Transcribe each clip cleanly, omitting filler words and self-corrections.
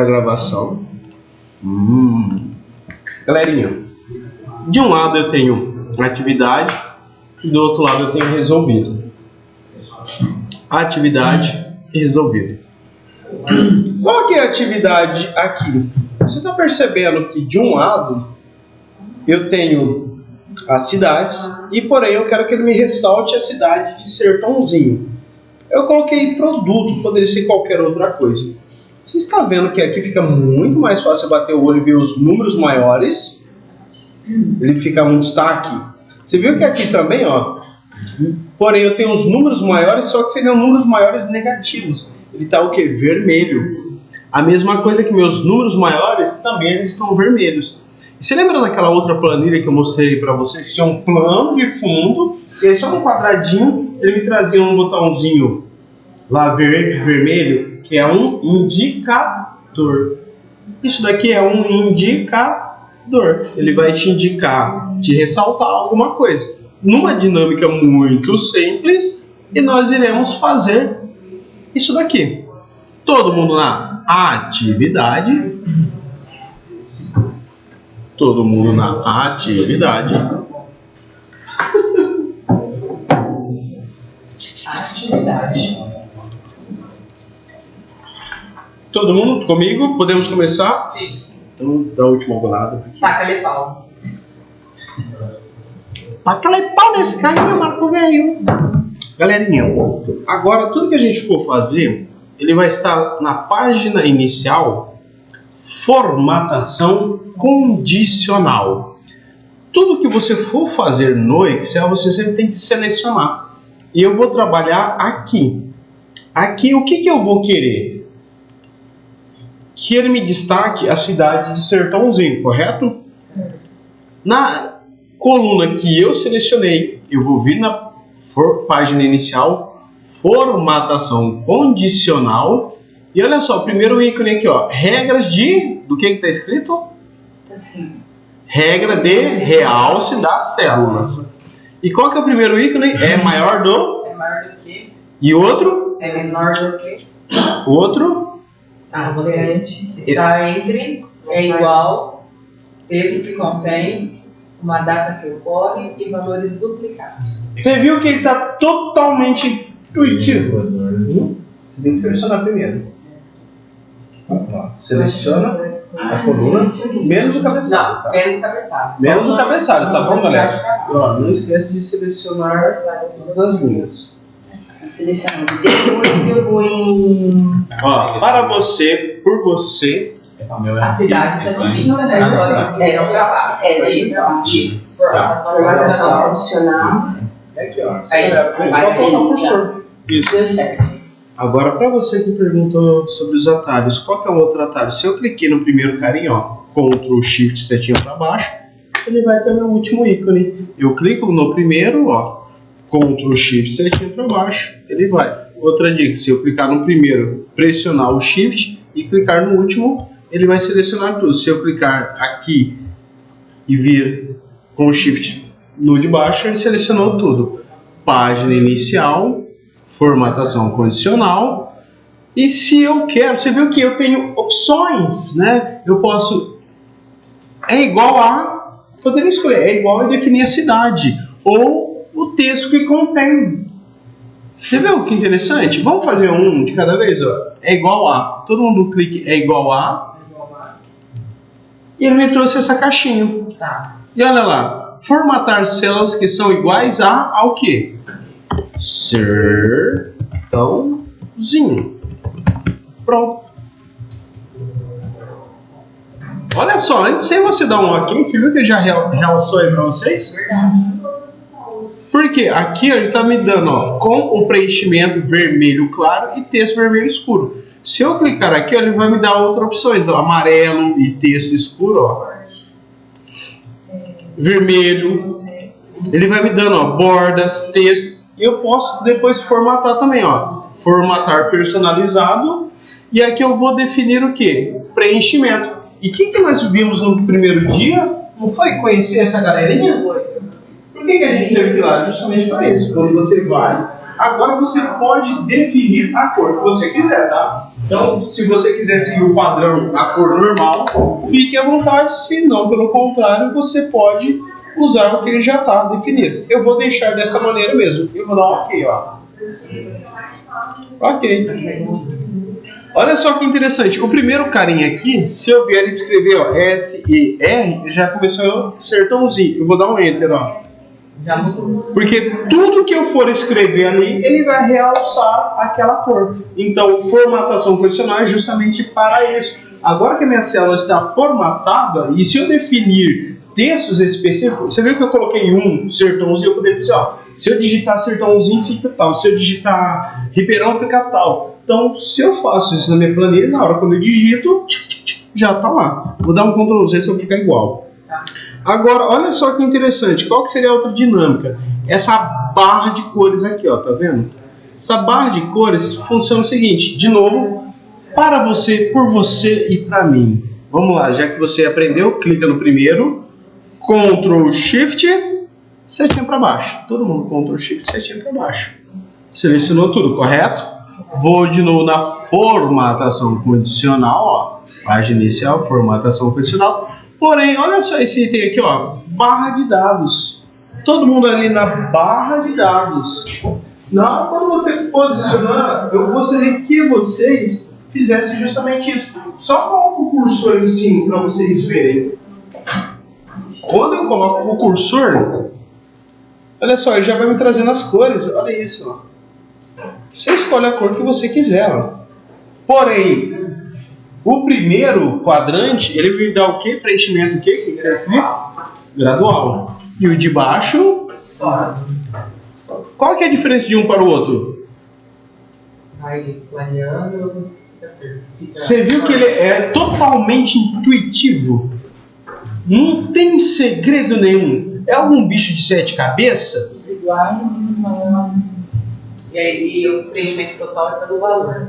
gravação. Galerinha, de um lado eu tenho atividade e do outro lado eu tenho resolvido. Atividade e resolvido. Qual que é a atividade aqui? Você está percebendo que de um lado eu tenho as cidades e porém eu quero que ele me ressalte a cidade de Sertãozinho. Eu coloquei produto, poderia ser qualquer outra coisa. Você está vendo que aqui fica muito mais fácil bater o olho e ver os números maiores. Ele fica um destaque. Você viu que aqui também, ó. Porém, eu tenho os números maiores, só que seriam números maiores negativos. Ele está o quê? Vermelho. A mesma coisa que meus números maiores, também eles estão vermelhos. E você lembra daquela outra planilha que eu mostrei para vocês? Tinha um plano de fundo, e aí só um quadradinho, ele me trazia um botãozinho lá verde, vermelho, que é um indicador. Isso daqui é um indicador. Ele vai te indicar, te ressaltar alguma coisa. Numa dinâmica muito simples, e nós iremos fazer isso daqui. Todo mundo na atividade. Todo mundo na atividade. Atividade. Todo mundo comigo? Podemos começar? Sim. Então, dá a última bolada. Taca-lhe pau. Taca-lhe pau nesse carinha, Marco Velho. Galerinha, agora tudo que a gente for fazer, ele vai estar na página inicial, formatação condicional. Tudo que você for fazer no Excel, você sempre tem que selecionar. E eu vou trabalhar aqui. Aqui, o que eu vou querer? Que ele me destaque a cidade de Sertãozinho, correto? Na coluna que eu selecionei, eu vou vir na página inicial, formatação condicional, e olha só, o primeiro ícone aqui, ó, regras de... do que está escrito? Regra de realce das células. E qual que é o primeiro ícone? É maior do? É maior do que. E o outro? É menor do que. O outro? Está entre, é igual, texto que contém, uma data que ocorre e valores duplicados. Você viu que ele está totalmente intuitivo? Você tem que selecionar primeiro. Seleciona a coluna, menos o cabeçalho. Não, menos o cabeçalho. Menos o cabeçalho, tá bom, galera? Ó, não esquece de selecionar todas as linhas. Selecionando. Depois eu vou em... Ó, para você, por você... A cidade você não pinta, né? É o trabalho. É isso. Formatação profissional. É aqui, ó. Aí, Vai colocar o cursor. Isso. Deu certo. Agora, para você que perguntou sobre os atalhos, qual que é o outro atalho? Se eu cliquei no primeiro carinha, ó, Ctrl Shift setinha para baixo, ele vai ter o meu último ícone. Eu clico no primeiro, ó, Ctrl Shift setinha para baixo, ele vai. Outra dica, se eu clicar no primeiro, pressionar o Shift e clicar no último, ele vai selecionar tudo. Se eu clicar aqui e vir com o Shift no de baixo, ele selecionou tudo. Página inicial, formatação condicional. E se eu quero, você viu que eu tenho opções, né? Eu posso, é igual a, poderia escolher, é igual a definir a cidade ou o texto que contém. Você viu que interessante? Vamos fazer um de cada vez, ó. É igual a, todo mundo clique é igual a, e ele me trouxe essa caixinha. Tá. E olha lá, formatar células que são iguais a ao quê? Sertãozinho. Pronto. Olha só, antes de você dar um ok, você viu que ele já realçou aí para vocês? Verdade. Porque aqui ele está me dando, ó, com o preenchimento vermelho claro e texto vermelho escuro. Se eu clicar aqui, ó, ele vai me dar outras opções, ó, amarelo e texto escuro, ó, vermelho. Ele vai me dando, ó, bordas, texto. E eu posso depois formatar também, ó, formatar personalizado. E aqui eu vou definir o que? Preenchimento. E o que nós vimos no primeiro dia? Não foi conhecer essa galerinha? Por que a gente teve que ir lá? Justamente para isso. Quando você vai Agora você pode definir a cor que você quiser, tá? Então, se você quiser seguir o padrão, a cor normal, fique à vontade. Se não, pelo contrário, você pode usar o que ele já está definido. Eu vou deixar dessa maneira mesmo. Eu vou dar um OK, ó. Ok. Olha só que interessante. O primeiro carinha aqui, se eu vier escrever, ó, S-E-R, já começou sertãozinho. Eu vou dar um Enter, ó. Já mudou. Porque tudo que eu for escrever ali, ele vai realçar aquela cor. Então, formatação condicional é justamente para isso. Agora que a minha célula está formatada, e se eu definir textos específicos, você viu que eu coloquei um sertãozinho, eu poderia dizer, ó, se eu digitar sertãozinho fica tal, se eu digitar Ribeirão fica tal. Então, se eu faço isso na minha planilha, na hora quando eu digito, já está lá. Vou dar um Ctrl Z se eu ficar igual. Agora, olha só que interessante. Qual que seria a outra dinâmica? Essa barra de cores aqui, ó, tá vendo? Essa barra de cores funciona o seguinte, de novo, para você, por você e para mim. Vamos lá, já que você aprendeu, clica no primeiro, Ctrl Shift, setinha para baixo. Todo mundo Ctrl Shift, setinha para baixo. Selecionou tudo, correto? Vou de novo na formatação condicional, ó. Página inicial, formatação condicional. Porém, olha só esse item aqui, ó. Barra de dados. Todo mundo ali na barra de dados. Não, quando você posicionar, eu gostaria que vocês fizessem justamente isso. Só coloca o cursor em cima para vocês verem. Quando eu coloco o cursor, olha só, ele já vai me trazendo as cores. Olha isso, ó. Você escolhe a cor que você quiser, ó. Porém, o primeiro quadrante, ele me dá o quê? Preenchimento o quê? Gradual. E o de baixo? Qual que é a diferença de um para o outro? Vai planeando. Você viu que ele é totalmente intuitivo? Não tem segredo nenhum. É algum bicho de 7 cabeças? Os iguais e os maiores. E o preenchimento total é pelo valor.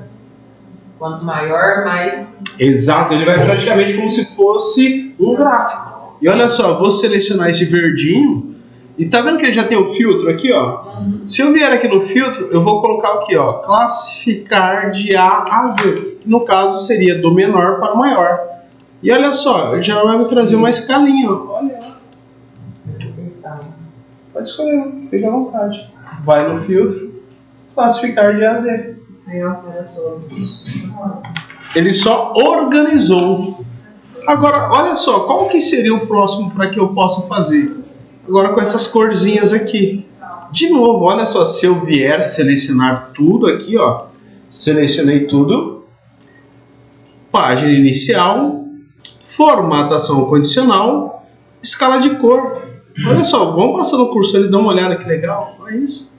Quanto maior, mais... Exato, ele vai praticamente como se fosse um gráfico. E olha só, eu vou selecionar esse verdinho. E tá vendo que ele já tem o filtro aqui, ó? Se eu vier aqui no filtro, eu vou colocar aqui, ó, classificar de A a Z. Que no caso seria do menor para o maior. E olha só, já vai me trazer uma escalinha, ó. Olha. Pode escolher, fica à vontade. Vai no filtro, classificar de A a Z. Ele só organizou. Agora, olha só, qual que seria o próximo para que eu possa fazer? Agora com essas corzinhas aqui. De novo, olha só, se eu vier selecionar tudo aqui, ó. Selecionei tudo. Página inicial. Formatação condicional. Escala de cor. Olha só, vamos passar no cursor e dar uma olhada, que legal. Olha isso.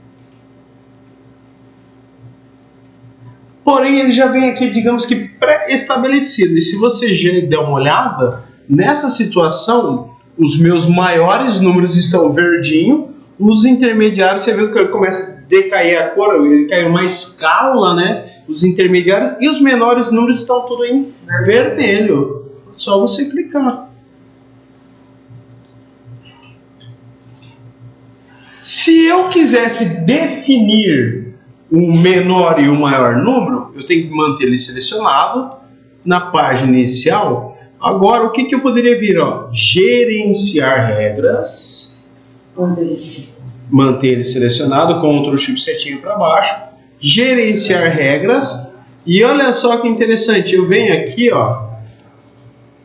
Porém, ele já vem aqui, digamos que pré-estabelecido. E se você já der uma olhada, nessa situação, os meus maiores números estão verdinho, os intermediários, você viu que começa a decair a cor, ele caiu uma escala, né? Os intermediários, e os menores números estão tudo em vermelho. Só você clicar. Se eu quisesse definir o menor e o maior número, eu tenho que manter ele selecionado na página inicial. Agora, o que eu poderia vir? Ó, gerenciar regras. Manter ele selecionado, Ctrl Shift setinha para baixo. Gerenciar regras. E olha só que interessante, eu venho aqui, ó.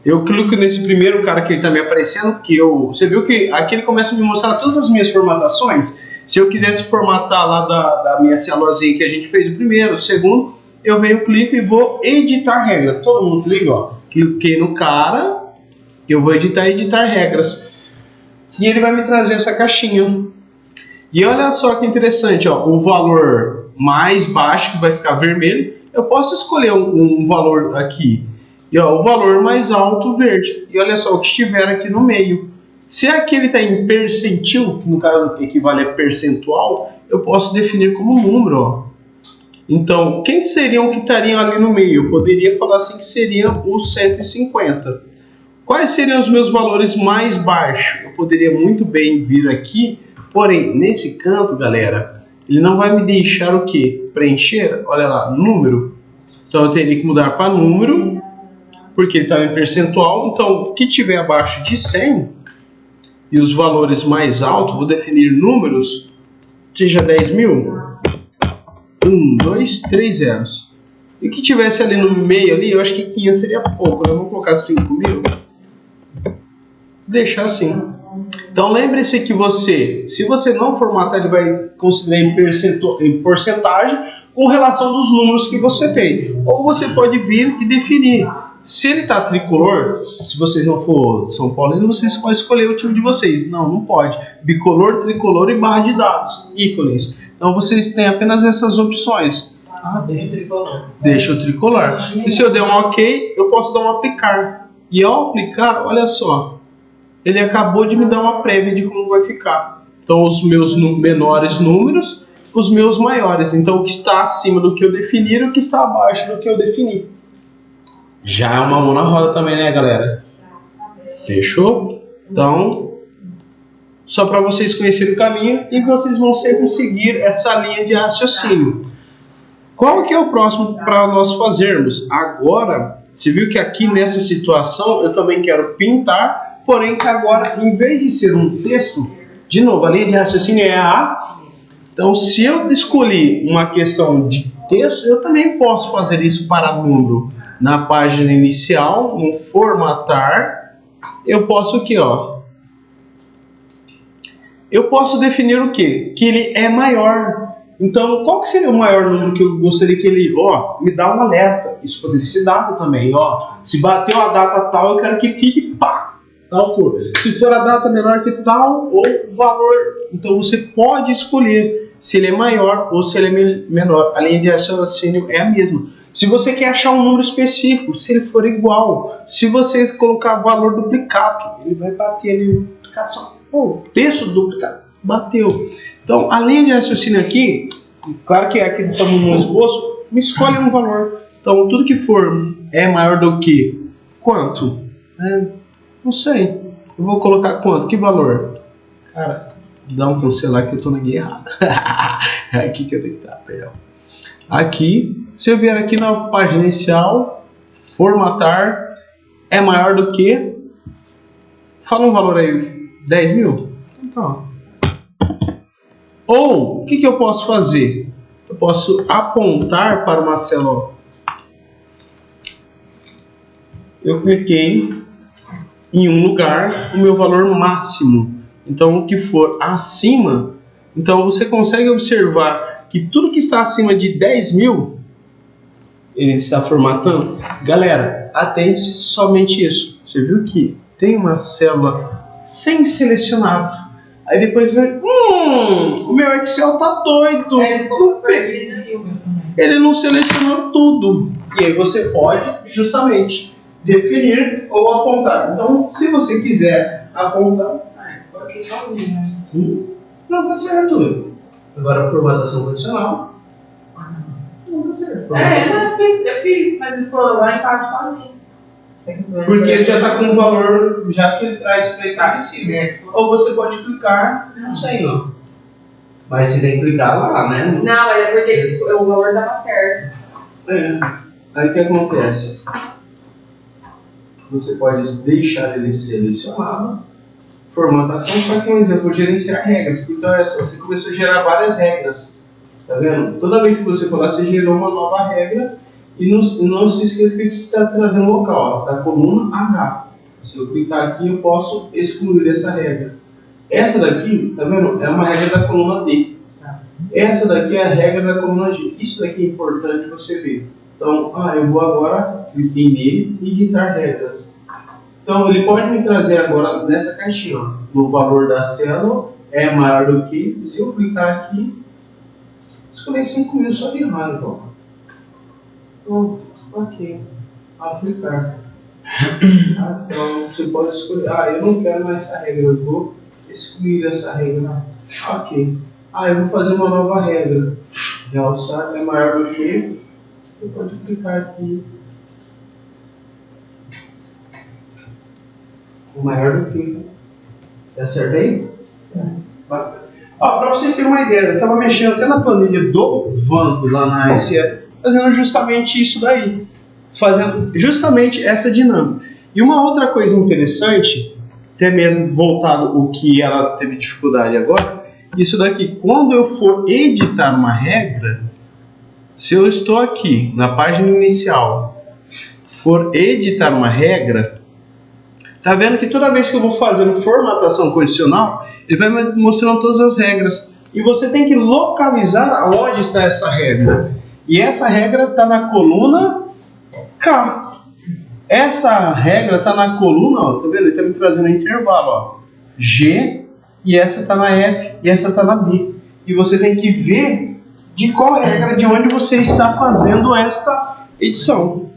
Eu clico nesse primeiro cara que ele está me aparecendo, você viu que aqui ele começa a me mostrar todas as minhas formatações. Se eu quisesse formatar lá da minha célulazinha que a gente fez o primeiro, o segundo, eu venho, clico e vou editar regras. Todo mundo clica, ó. Cliquei no cara, que eu vou editar regras. E ele vai me trazer essa caixinha. E olha só que interessante, ó, o valor mais baixo, que vai ficar vermelho, eu posso escolher um valor aqui. E ó, o valor mais alto, verde. E olha só o que estiver aqui no meio. Se aquele está em percentil, que no caso equivale a percentual, eu posso definir como número, ó. Então, quem seriam que estariam ali no meio? Eu poderia falar assim que seriam os 150. Quais seriam os meus valores mais baixos? Eu poderia muito bem vir aqui, porém, nesse canto, galera, ele não vai me deixar o quê? Preencher, olha lá, número. Então eu teria que mudar para número, porque ele está em percentual. Então, o que tiver abaixo de 100 e os valores mais altos, vou definir números, seja 10.000, 1, 2, 3 zeros. E o que tivesse ali no meio, ali, eu acho que 500 seria pouco, né? Vamos colocar 5.000. Deixar assim. Então lembre-se que se você não formatar, ele vai considerar em porcentagem com relação dos números que você tem. Ou você pode vir e definir. Se ele está tricolor, se vocês não for São Paulo, vocês podem escolher o time de vocês. Não pode. Bicolor, tricolor e barra de dados, ícones. Então vocês têm apenas essas opções. Deixa o tricolor. Deixa o tricolor. E se eu der um OK, eu posso dar um aplicar. E ao aplicar, olha só, ele acabou de me dar uma prévia de como vai ficar. Então os meus menores números, os meus maiores. Então o que está acima do que eu definir e o que está abaixo do que eu defini. Já é uma mão na roda também, né, galera? Fechou? Então, só para vocês conhecerem o caminho e vocês vão sempre seguir essa linha de raciocínio. Qual que é o próximo para nós fazermos? Agora, você viu que aqui nessa situação eu também quero pintar, porém que agora, em vez de ser um texto, de novo, a linha de raciocínio é a... Então, se eu escolhi uma questão de texto, eu também posso fazer isso para número. Na página inicial, no formatar, eu posso aqui, ó. Eu posso definir o quê? Que ele é maior. Então, qual que seria o maior número que eu gostaria que ele, me dá um alerta? Isso poderia ser data também, Se bateu a data tal, eu quero que fique, tal cor. Se for a data menor que tal, ou valor. Então, você pode escolher se ele é maior ou se ele é menor. A linha de raciocínio é a mesma. Se você quer achar um número específico, se ele for igual, se você colocar valor duplicado, ele vai bater ali o duplicação. Texto duplicado, bateu. Então, a linha de raciocínio aqui, claro que aqui estamos no esboço, me escolhe um valor. Então, tudo que for é maior do que quanto? Não sei. Eu vou colocar quanto? Que valor? Cara, dá um cancelar que eu estou na guia errada. É aqui que eu tenho que estar, perdão. Aqui, se eu vier aqui na página inicial, formatar, é maior do que... Fala um valor aí, 10.000? Então, ou, o que eu posso fazer? Eu posso apontar para uma célula. Eu cliquei em um lugar, o meu valor máximo. Então, o que for acima, então você consegue observar que tudo que está acima de 10.000, ele está formatando. Galera, atente somente isso. Você viu que tem uma célula sem selecionado. Aí depois vem, o meu Excel tá doido. Ele não selecionou tudo. E aí você pode justamente definir ou apontar. Então, se você quiser apontar, Coloquei sozinho. não tá certo. Agora a formatação condicional. Não tá certo. Eu fiz, mas ele ficou lá embaixo sozinho. Porque ele já está com um valor, já que ele traz pré-estabelecido. Ou você pode clicar, não sei não. Mas você tem que clicar lá, né? Não, mas é porque o valor estava certo. Aí o que acontece? Você pode deixar ele selecionado. Formatação, só que é um exemplo, gerenciar regras. Então é só, você começou a gerar várias regras. Tá vendo? Toda vez que você for lá, você gerou uma nova regra. E não se esqueça que a gente está trazendo o local, da coluna H. Se eu clicar aqui, eu posso excluir essa regra. Essa daqui, tá vendo? É uma regra da coluna D. Essa daqui é a regra da coluna G. Isso daqui é importante você ver. Então, eu vou agora, cliquei nele e editar regras. Então, ele pode me trazer agora nessa caixinha, no valor da célula, é maior do que, se eu clicar aqui, escolher 5.000 só de raiva. Ok, aplicar. Então você pode escolher, eu não quero mais essa regra, eu vou excluir essa regra. Ok, eu vou fazer uma nova regra. Realçar é maior do que, você pode clicar aqui. O maior do que. Acertei? Certo. Ó, pra vocês terem uma ideia, eu tava mexendo até na planilha do Vando lá na SE, fazendo justamente isso daí. Fazendo justamente essa dinâmica. E uma outra coisa interessante, até mesmo voltado o que ela teve dificuldade agora, isso daqui, quando eu for editar uma regra, se eu estou aqui na página inicial, for editar uma regra, tá vendo que toda vez que eu vou fazendo formatação condicional, ele vai me mostrando todas as regras. E você tem que localizar onde está essa regra. E essa regra está na coluna K. Essa regra está na coluna, ó, tá vendo? Ele está me trazendo um intervalo, ó, G, e essa está na F, e essa está na D. E você tem que ver de qual regra, de onde você está fazendo esta edição.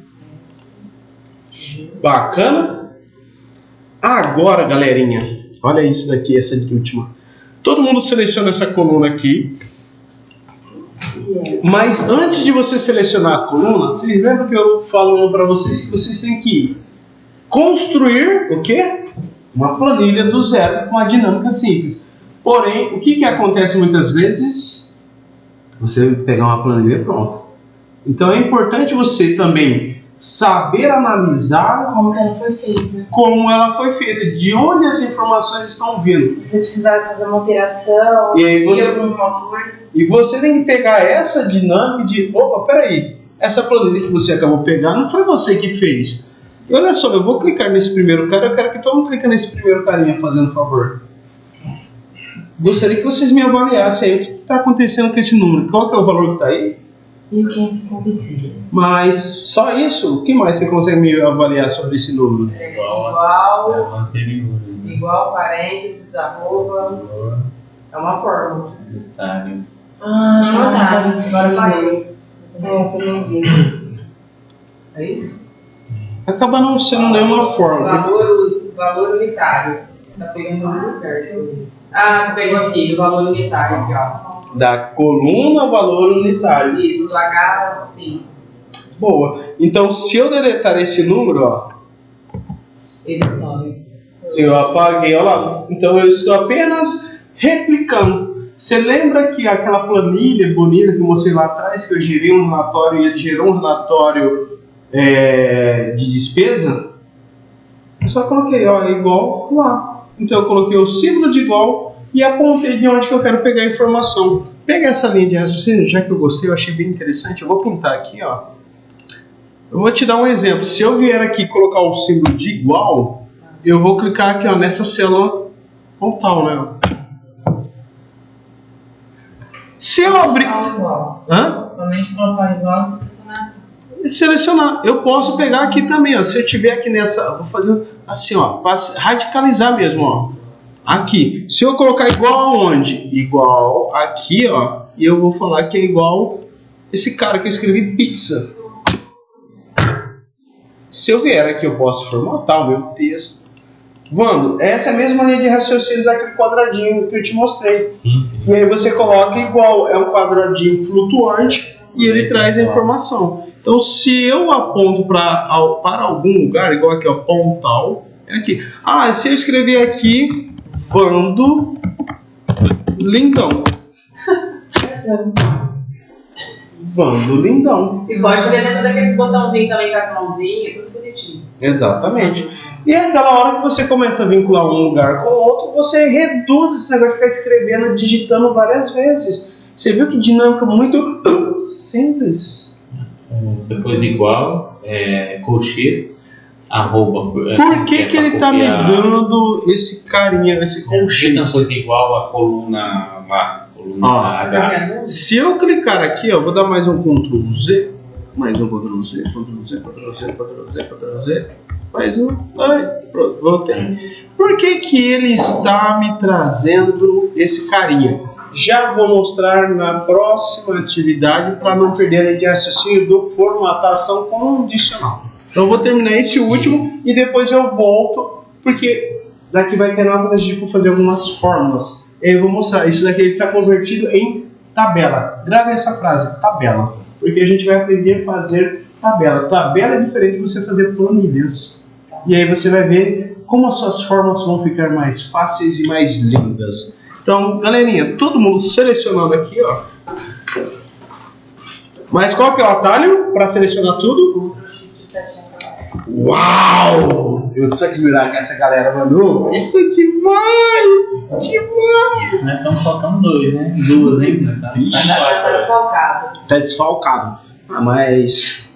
Bacana? Agora, galerinha, olha isso daqui, essa última. Todo mundo seleciona essa coluna aqui. Mas antes de você selecionar a coluna, vocês lembram que eu falo para vocês que vocês têm que construir o quê? Uma planilha do zero com uma dinâmica simples. Porém, o que acontece muitas vezes? Você pegar uma planilha pronta. Então é importante você também saber analisar Como que ela foi feita. como ela foi feita, de onde as informações estão vindo. Se você precisar fazer uma alteração, E aí você- alguma coisa. E você tem que pegar essa dinâmica de, opa, peraí, essa planilha que você acabou de pegar não foi você que fez. E olha só, eu vou clicar nesse primeiro cara, eu quero que todo mundo clique nesse primeiro carinha, fazendo favor. Gostaria que vocês me avaliassem aí o que está acontecendo com esse número. Qual que é o valor que está aí? 1566. Mas só isso? O que mais você consegue me avaliar sobre esse número? Igual, parênteses, arroba. É uma fórmula. Detalhe. Ah, tá. Agora passei. Eu também vi. É isso? Acaba não sendo nenhuma forma. Valor unitário. Você tá pegando no verso. Ah, você pegou aqui, do valor unitário aqui, ó. Da coluna valor unitário. Isso, do H, sim. Boa. Então, se eu deletar esse número, ó, Ele sobe. eu apaguei, olha lá. Então eu estou apenas replicando. Você lembra que aquela planilha bonita que eu mostrei lá atrás, que eu gerei um relatório e ele gerou um relatório de despesa? Eu só coloquei, ó, igual lá. Então eu coloquei o símbolo de igual e apontei de onde que eu quero pegar a informação. Pega essa linha de raciocínio, já que eu gostei, eu achei bem interessante. Eu vou pintar aqui, ó. Eu vou te dar um exemplo. Se eu vier aqui e colocar o símbolo de igual, eu vou clicar aqui, ó, nessa célula pontal, né? Se eu abrir... Igual. Hã? Somente colocar igual e selecionar assim. Selecionar. Eu posso pegar aqui também, ó. Se eu tiver aqui nessa... Eu vou fazer assim, ó. Para radicalizar mesmo, ó. Aqui. Se eu colocar igual aonde? Igual aqui, ó. E eu vou falar que é igual esse cara que eu escrevi pizza. Se eu vier aqui, eu posso formatar o meu texto. Vando, essa é a mesma linha de raciocínio daquele quadradinho que eu te mostrei. Sim, sim. E aí você coloca igual, é um quadradinho flutuante e ele traz a informação. Então, se eu aponto para algum lugar, igual aqui, ó, pontal, é aqui. Ah, se eu escrever aqui, Vando Lindão. Vando Lindão. E pode fazer dentro daqueles botãozinhos também com as mãozinhas, tudo bonitinho. Exatamente. E é aquela hora que você começa a vincular um lugar com o outro, você reduz esse negócio de ficar escrevendo, digitando várias vezes. Você viu que dinâmica muito simples. Você pôs igual, colchetes, arroba. Por que que ele tá me dando esse carinha, esse Por que colchete? não pôs igual a coluna lá? Coluna Ó, H. Se eu clicar aqui, ó, vou dar mais um Ctrl Z, mais um Ctrl Z, Ctrl Z, Ctrl Z, Ctrl Z, Ctrl Z, mais um, ai, pronto, voltei. Por que que ele está me trazendo esse carinha? Já vou mostrar na próxima atividade para não perder a linha de raciocínio do formatação condicional. Então eu vou terminar esse último e depois eu volto, porque daqui vai ter nada de tipo fazer algumas fórmulas. Eu vou mostrar, isso daqui está convertido em tabela. Grave essa frase, tabela, porque a gente vai aprender a fazer tabela. Tabela é diferente de você fazer planilhas. E aí você vai ver como as suas formas vão ficar mais fáceis e mais lindas. Então, galerinha, todo mundo selecionando aqui, ó. Mas qual que é o atalho para selecionar tudo? Ctrl Shift 7 para Uau! Eu preciso admirar que essa galera mandou. Isso é demais! Demais! Isso, né? Estão faltando 2, né? 2 ainda. Tá? Tá desfalcado. Tá desfalcado. Ah, mas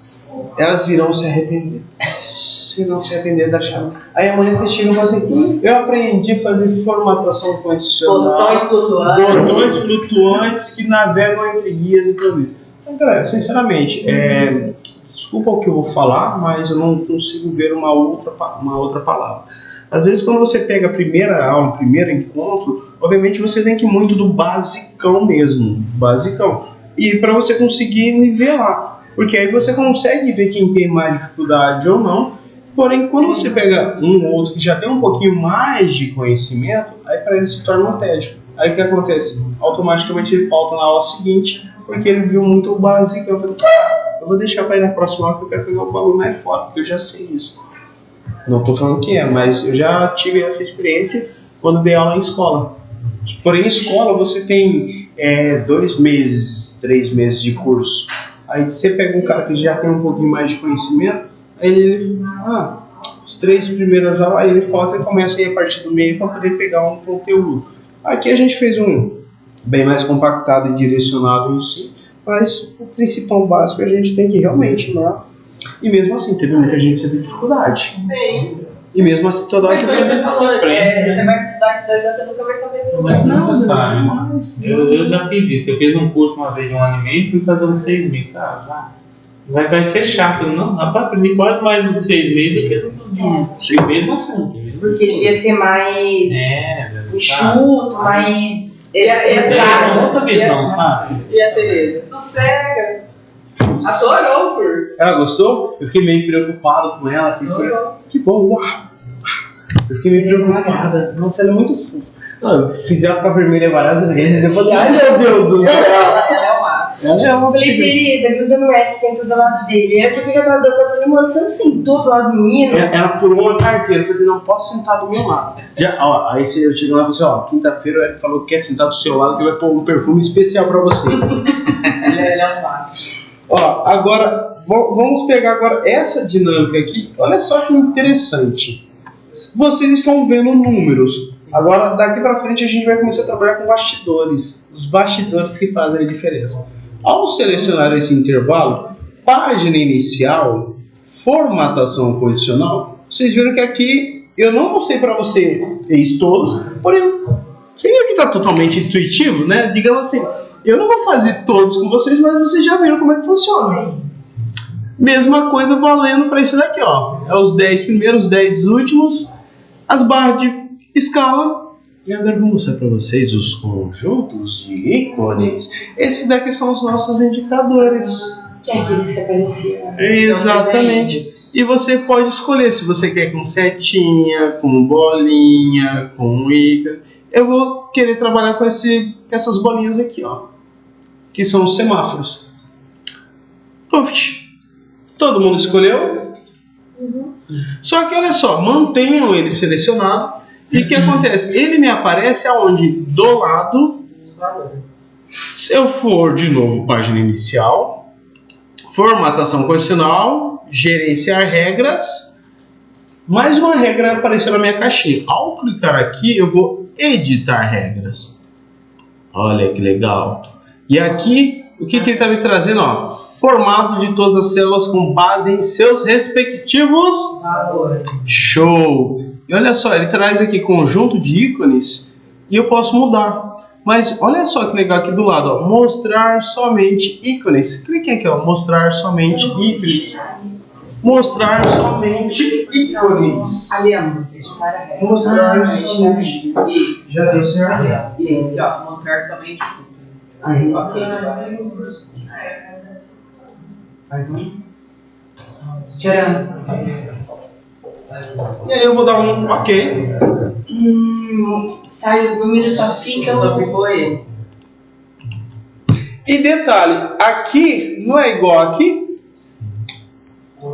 elas irão se arrepender. Se não se arrepender da chave. Aí amanhã vocês chegam e falam assim: eu aprendi a fazer formatação condicional. Botões flutuantes. Botões flutuantes que navegam entre guias e planos. Então, galera, sinceramente, desculpa o que eu vou falar, mas eu não consigo ver uma outra palavra. Às vezes, quando você pega a primeira aula, o primeiro encontro, obviamente você tem que ir muito do basicão mesmo. Basicão. E para você conseguir nivelar. Porque aí você consegue ver quem tem mais dificuldade ou não. Porém, quando você pega um ou outro que já tem um pouquinho mais de conhecimento, aí para ele se torna um tédio. Aí o que acontece? Automaticamente ele falta na aula seguinte, porque ele viu muito o básico. Eu falei, eu vou deixar para ir na próxima aula que eu quero pegar o bagulho mais forte, porque eu já sei isso. Não estou falando que mas eu já tive essa experiência quando dei aula em escola. Porém, em escola você tem 2 meses, 3 meses de curso. Aí você pega um cara que já tem um pouquinho mais de conhecimento, aí ele, as 3 primeiras aulas, aí ele falta e começa a ir a partir do meio para poder pegar um conteúdo. Aqui a gente fez um bem mais compactado e direcionado em si, mas o principal básico a gente tem que realmente ir lá. E mesmo assim, teve muita gente que teve dificuldade. Sim. E mesmo assim, toda hora Mas você você falou, aprende, você vai estudar, você nunca vai saber tudo. Mas Não, não sabe. mas- Eu já fiz isso. Eu fiz um curso uma vez de 1 ano e meio e fui fazer uns 6 meses. Cara, vai ser chato. Não, rapaz, aprendi quase mais do que 6 meses do que no mesmo assunto. Porque devia ser mais sabe? enxuto, mais É exato. outra visão, sabe? E a Tereza? Sossega. Adorou o curso. Ela gostou? Eu fiquei meio preocupado com ela, porque... Adorou. Que bom, uau! Eu fiquei meio preocupada. Nossa, ela é muito fofa. Não, eu fiz ela ficar vermelha várias vezes. Eu falei, ai meu Deus do céu! Ela é o máximo. Ela é Eu uma falei, Tereza, gruda no F, senta do lado dele. Aí eu fiquei atrás da outra, eu falei, mano, você não sentou do lado do menino? Ela pulou uma carteira, eu falei, não posso sentar do meu lado. Aí eu cheguei lá e falei assim, quinta-feira o Eric falou que quer sentar do seu lado, que vai pôr um perfume especial pra você. Ela é o máximo. Agora, vamos pegar agora essa dinâmica aqui. Olha só que interessante. Vocês estão vendo números. Agora, daqui pra frente, a gente vai começar a trabalhar com bastidores. Os bastidores que fazem a diferença. Ao selecionar esse intervalo, página inicial, formatação condicional, vocês viram que aqui eu não mostrei para vocês todos, porém, você viu que está totalmente intuitivo, né? Digamos assim, eu não vou fazer todos com vocês, mas vocês já viram como é que funciona. Mesma coisa valendo para esse daqui, ó. É os 10 primeiros, 10 últimos, as barras de escala. E agora eu vou mostrar para vocês os conjuntos de ícones. Esses daqui são os nossos indicadores. Que é aqueles que apareciam. Exatamente. E você pode escolher se você quer com setinha, com bolinha, com ícone. Eu vou querer trabalhar com essas bolinhas aqui, ó, que são os semáforos. Todo mundo escolheu? Só que olha só, mantenham ele selecionado. E o que acontece? Ele me aparece aonde? Do lado. Os valores. Se eu for de novo página inicial, formatação condicional, gerenciar regras, mais uma regra apareceu na minha caixinha. Ao clicar aqui, eu vou editar regras. Olha que legal. E aqui, o que ele está me trazendo? Ó, formato de todas as células com base em seus respectivos Valores. Show! E olha só, ele traz aqui conjunto de ícones e eu posso mudar. Mas olha só que legal aqui do lado, ó, mostrar somente ícones. Clique aqui, ó, mostrar somente ícones. Mostrar somente ícones. Ali, amor. Editar a regra. Mostrar somente. Isso. Já deu certo? Ali, ó. Isso aqui, ó. Mostrar somente os ícones. Aí. Ok. Faz um. Tcharam. E aí eu vou dar um ok. Sai os números, só fica Só ficou ele. E detalhe, aqui não é igual aqui.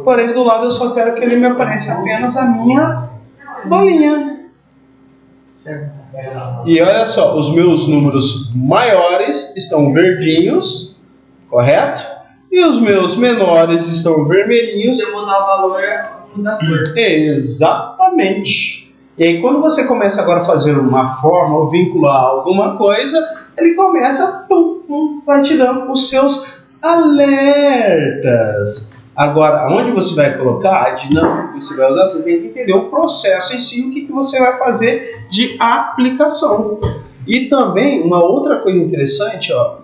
Porém, do lado eu só quero que ele me apareça apenas a minha bolinha. Certo. E olha só, os meus números maiores estão verdinhos, correto? E os meus menores estão vermelhinhos. Se eu mudar o valor, muda a cor. Exatamente. E aí quando você começa agora a fazer uma forma ou vincular alguma coisa, ele começa, vai te dando os seus alertas. Agora, onde você vai colocar, a dinâmica que você vai usar, você tem que entender o processo em si, o que você vai fazer de aplicação. E também, uma outra coisa interessante, ó,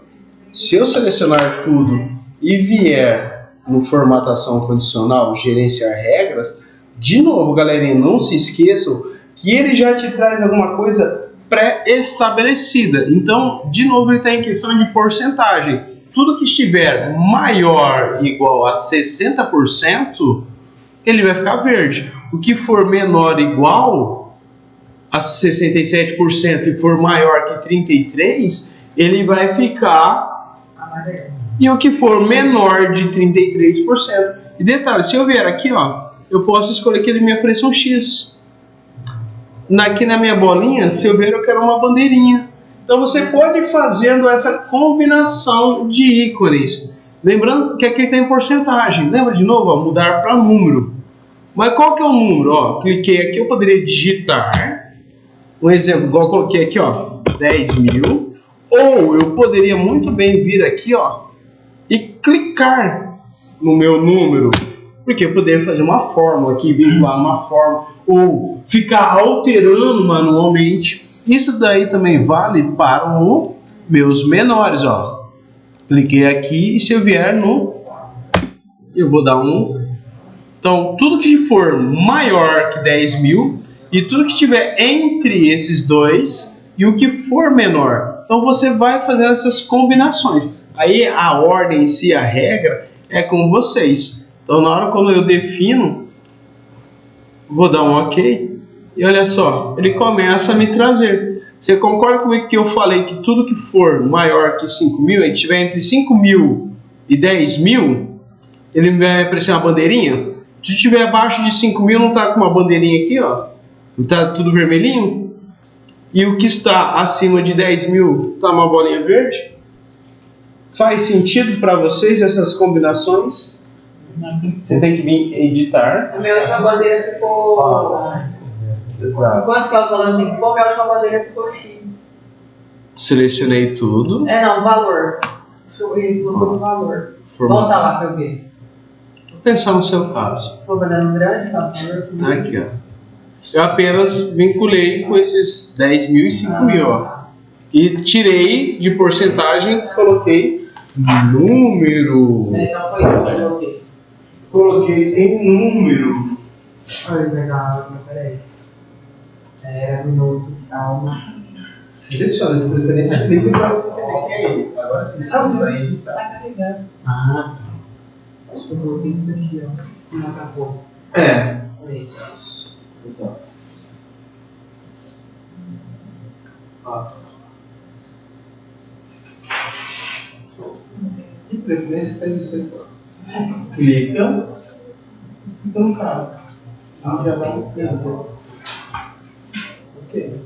se eu selecionar tudo e vier no formatação condicional, gerenciar regras, de novo, galerinha, não se esqueçam que ele já te traz alguma coisa pré-estabelecida. Então, de novo, ele está em questão de porcentagem. Tudo que estiver maior ou igual a 60%, ele vai ficar verde. O que for menor ou igual a 67% e for maior que 33%, ele vai ficar Amarelo. e o que for menor de 33%. E detalhe, se eu vier aqui, ó, eu posso escolher que ele me apareça um X. Aqui na minha bolinha, se eu ver, eu quero uma bandeirinha. Então você pode ir fazendo essa combinação de ícones. Lembrando que aqui tem porcentagem. Lembra de novo? Ó, mudar para número. Mas qual que é o número? Ó, cliquei aqui, eu poderia digitar. Um exemplo, igual eu coloquei aqui, ó, 10.000. Ou eu poderia muito bem vir aqui, ó, e clicar no meu número. Porque eu poderia fazer uma fórmula aqui, vincular uma fórmula. Ou ficar alterando manualmente. Isso daí também vale para os meus menores, ó. Cliquei aqui e se eu vier no... Eu vou dar um... Então, tudo que for maior que 10.000 e tudo que estiver entre esses dois e o que for menor. Então, você vai fazer essas combinações. Aí, a ordem em si, a regra, é com vocês. Então, na hora quando eu defino, vou dar um OK. E olha só, ele começa a me trazer. Você concorda comigo que eu falei que tudo que for maior que 5.000, a gente tiver entre 5.000 e 10.000, ele vai aparecer uma bandeirinha? Se tiver abaixo de 5.000, não está com uma bandeirinha aqui, ó? Não está tudo vermelhinho? E o que está acima de 10.000 está uma bolinha verde? Faz sentido para vocês essas combinações? Você tem que vir editar. A minha última bandeira ficou... Exato. Quanto que é os valores tem que pôr? Minha última bandeira ficou X. Selecionei tudo. Não, valor. Deixa eu ver, não pôs o valor. Volta lá pra eu ver. Vou pensar no seu caso. Vou dando grande, tá? Valor, Aqui, ó. Eu apenas vinculei com esses 10.000 e 5.000, ó. E tirei de porcentagem, coloquei número. Então foi isso que eu coloquei. Coloquei em número. Olha, legal, peraí. Minuto, calma. Seleciona, de preferência, clica e você tem que ir. Agora sim, você vai editar. Tá carregando. Ah, Acho que eu coloquei isso aqui, ó. Não acabou. É. Peraí. Exato. De preferência, faz isso aí. Clica. Clica no cara. E já dá um clique. Ok.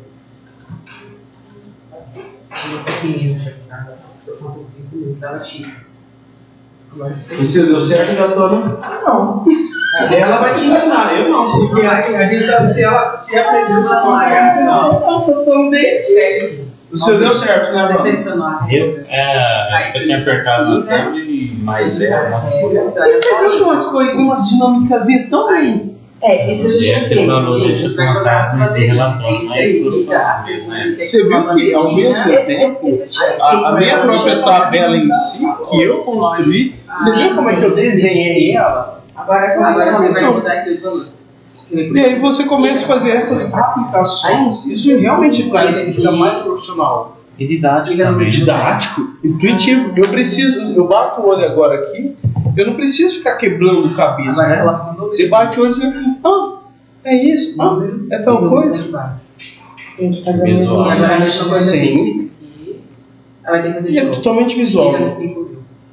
Eu contei 5.000, tava X. E se deu certo, já tô no... Não. Ela vai te ensinar, eu não. Porque assim, a gente sabe se ela se aprendeu, você pode ensinar. Nossa, som dele. O seu deu certo, né, Você Bruno? selecionou. eu tinha apertado na série mais velha. E você viu que umas coisinhas, umas dinâmicas tão bem? Isso eu já Você tinha falou, deixa eu colocar de relatório mais profissional, né? Você viu que ao mesmo tempo, a minha própria tabela em si, que eu construí, você viu como é que eu desenhei ela? Agora Agora você você vai vai mudar aqui os valores. E aí você começa a fazer essas aplicações, isso realmente traz que fica mais profissional. E didático também. Didático, intuitivo. Eu bato o olho agora aqui, eu não preciso ficar quebrando cabeça, Agora né? coloca no Você bate o olho e você, é isso, é tal coisa. Tem que fazer Visual. mesmo. E agora a mesma coisa Sim. aqui. Ela vai ter que fazer E de é novo. totalmente visual. Fica no 5.000.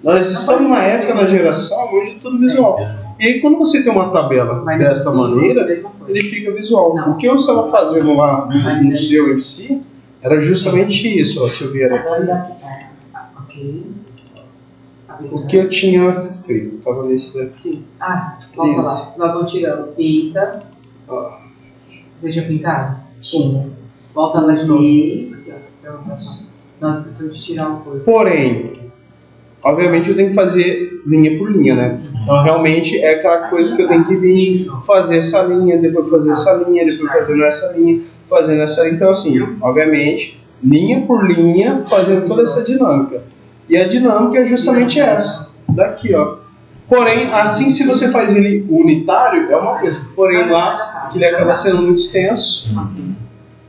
Nós estamos numa época da geração onde é tudo visual. E aí, quando você tem uma tabela Vai dessa assim, maneira, mesma coisa. ele fica visual. Não. O que eu estava fazendo lá no seu em si era justamente isso, ó, se eu vier aqui. Agora dá aplicar. Ok. O que eu tinha feito, estava nesse daqui. Ah, volta lá. Nós vamos tirando. Pinta. Ó. Você tinha pintado? Tinha. Volta lá de novo. E Aqui, ó. Pergunta. Nós esquecemos de tirar uma coisa. Porém, obviamente eu tenho que fazer linha por linha, né? Então realmente é aquela coisa que eu tenho que vir fazer essa linha, depois fazer essa linha, depois fazendo essa linha, fazendo essa linha. Então assim, obviamente, linha por linha, fazendo toda essa dinâmica. E a dinâmica é justamente essa, daqui, ó. Porém, assim, se você faz ele unitário, é uma coisa. Porém, lá, que ele acaba sendo muito extenso,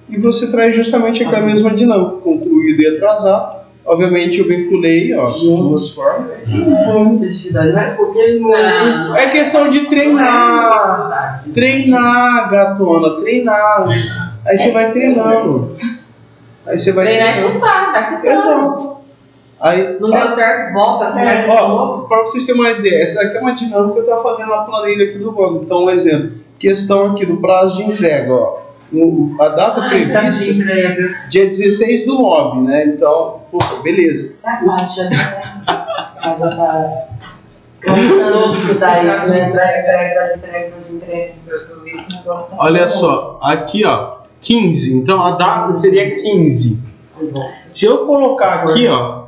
e você traz justamente aquela mesma dinâmica, concluído e atrasado. Obviamente, eu vinculei, ó, duas formas. muita dificuldade, não é porque não. É questão de treinar. Treinar, gatona, treinar. Aí você vai treinando. Aí você vai Treinar é fuçar, vai fuçar. Exato. Aí, Não deu certo, volta, começa de ó, novo. para vocês terem uma ideia, essa aqui é uma dinâmica que eu estava fazendo na planilha aqui do banco. Então, um exemplo, questão aqui do prazo de entrega, ó. A data Tá prevista, de entrega. dia 16/9, né? Então, puxa, beleza. Já tá cansando de escutar isso, né? Entrega. Olha só, aqui ó, 15. Então a data seria 15. Se eu colocar aqui ó,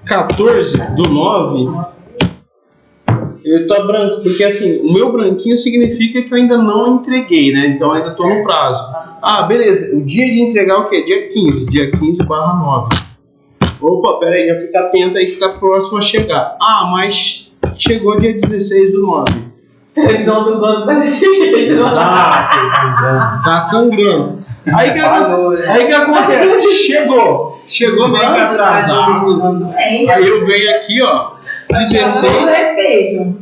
14/9, eu tô branco, porque assim, o meu branquinho significa que eu ainda não entreguei, né? Então eu ainda tô no prazo. Ah, beleza. O dia de entregar é o quê? Dia 15. Dia 15/9. Opa, peraí, já fica atento aí que tá próximo a chegar. Ah, mas chegou dia 16/9. Então do banco tá desse jeito. Exato. Tá sangrando. Aí que acontece? Chegou meio que atrasado. Aí eu venho aqui, ó, 16. Respeito.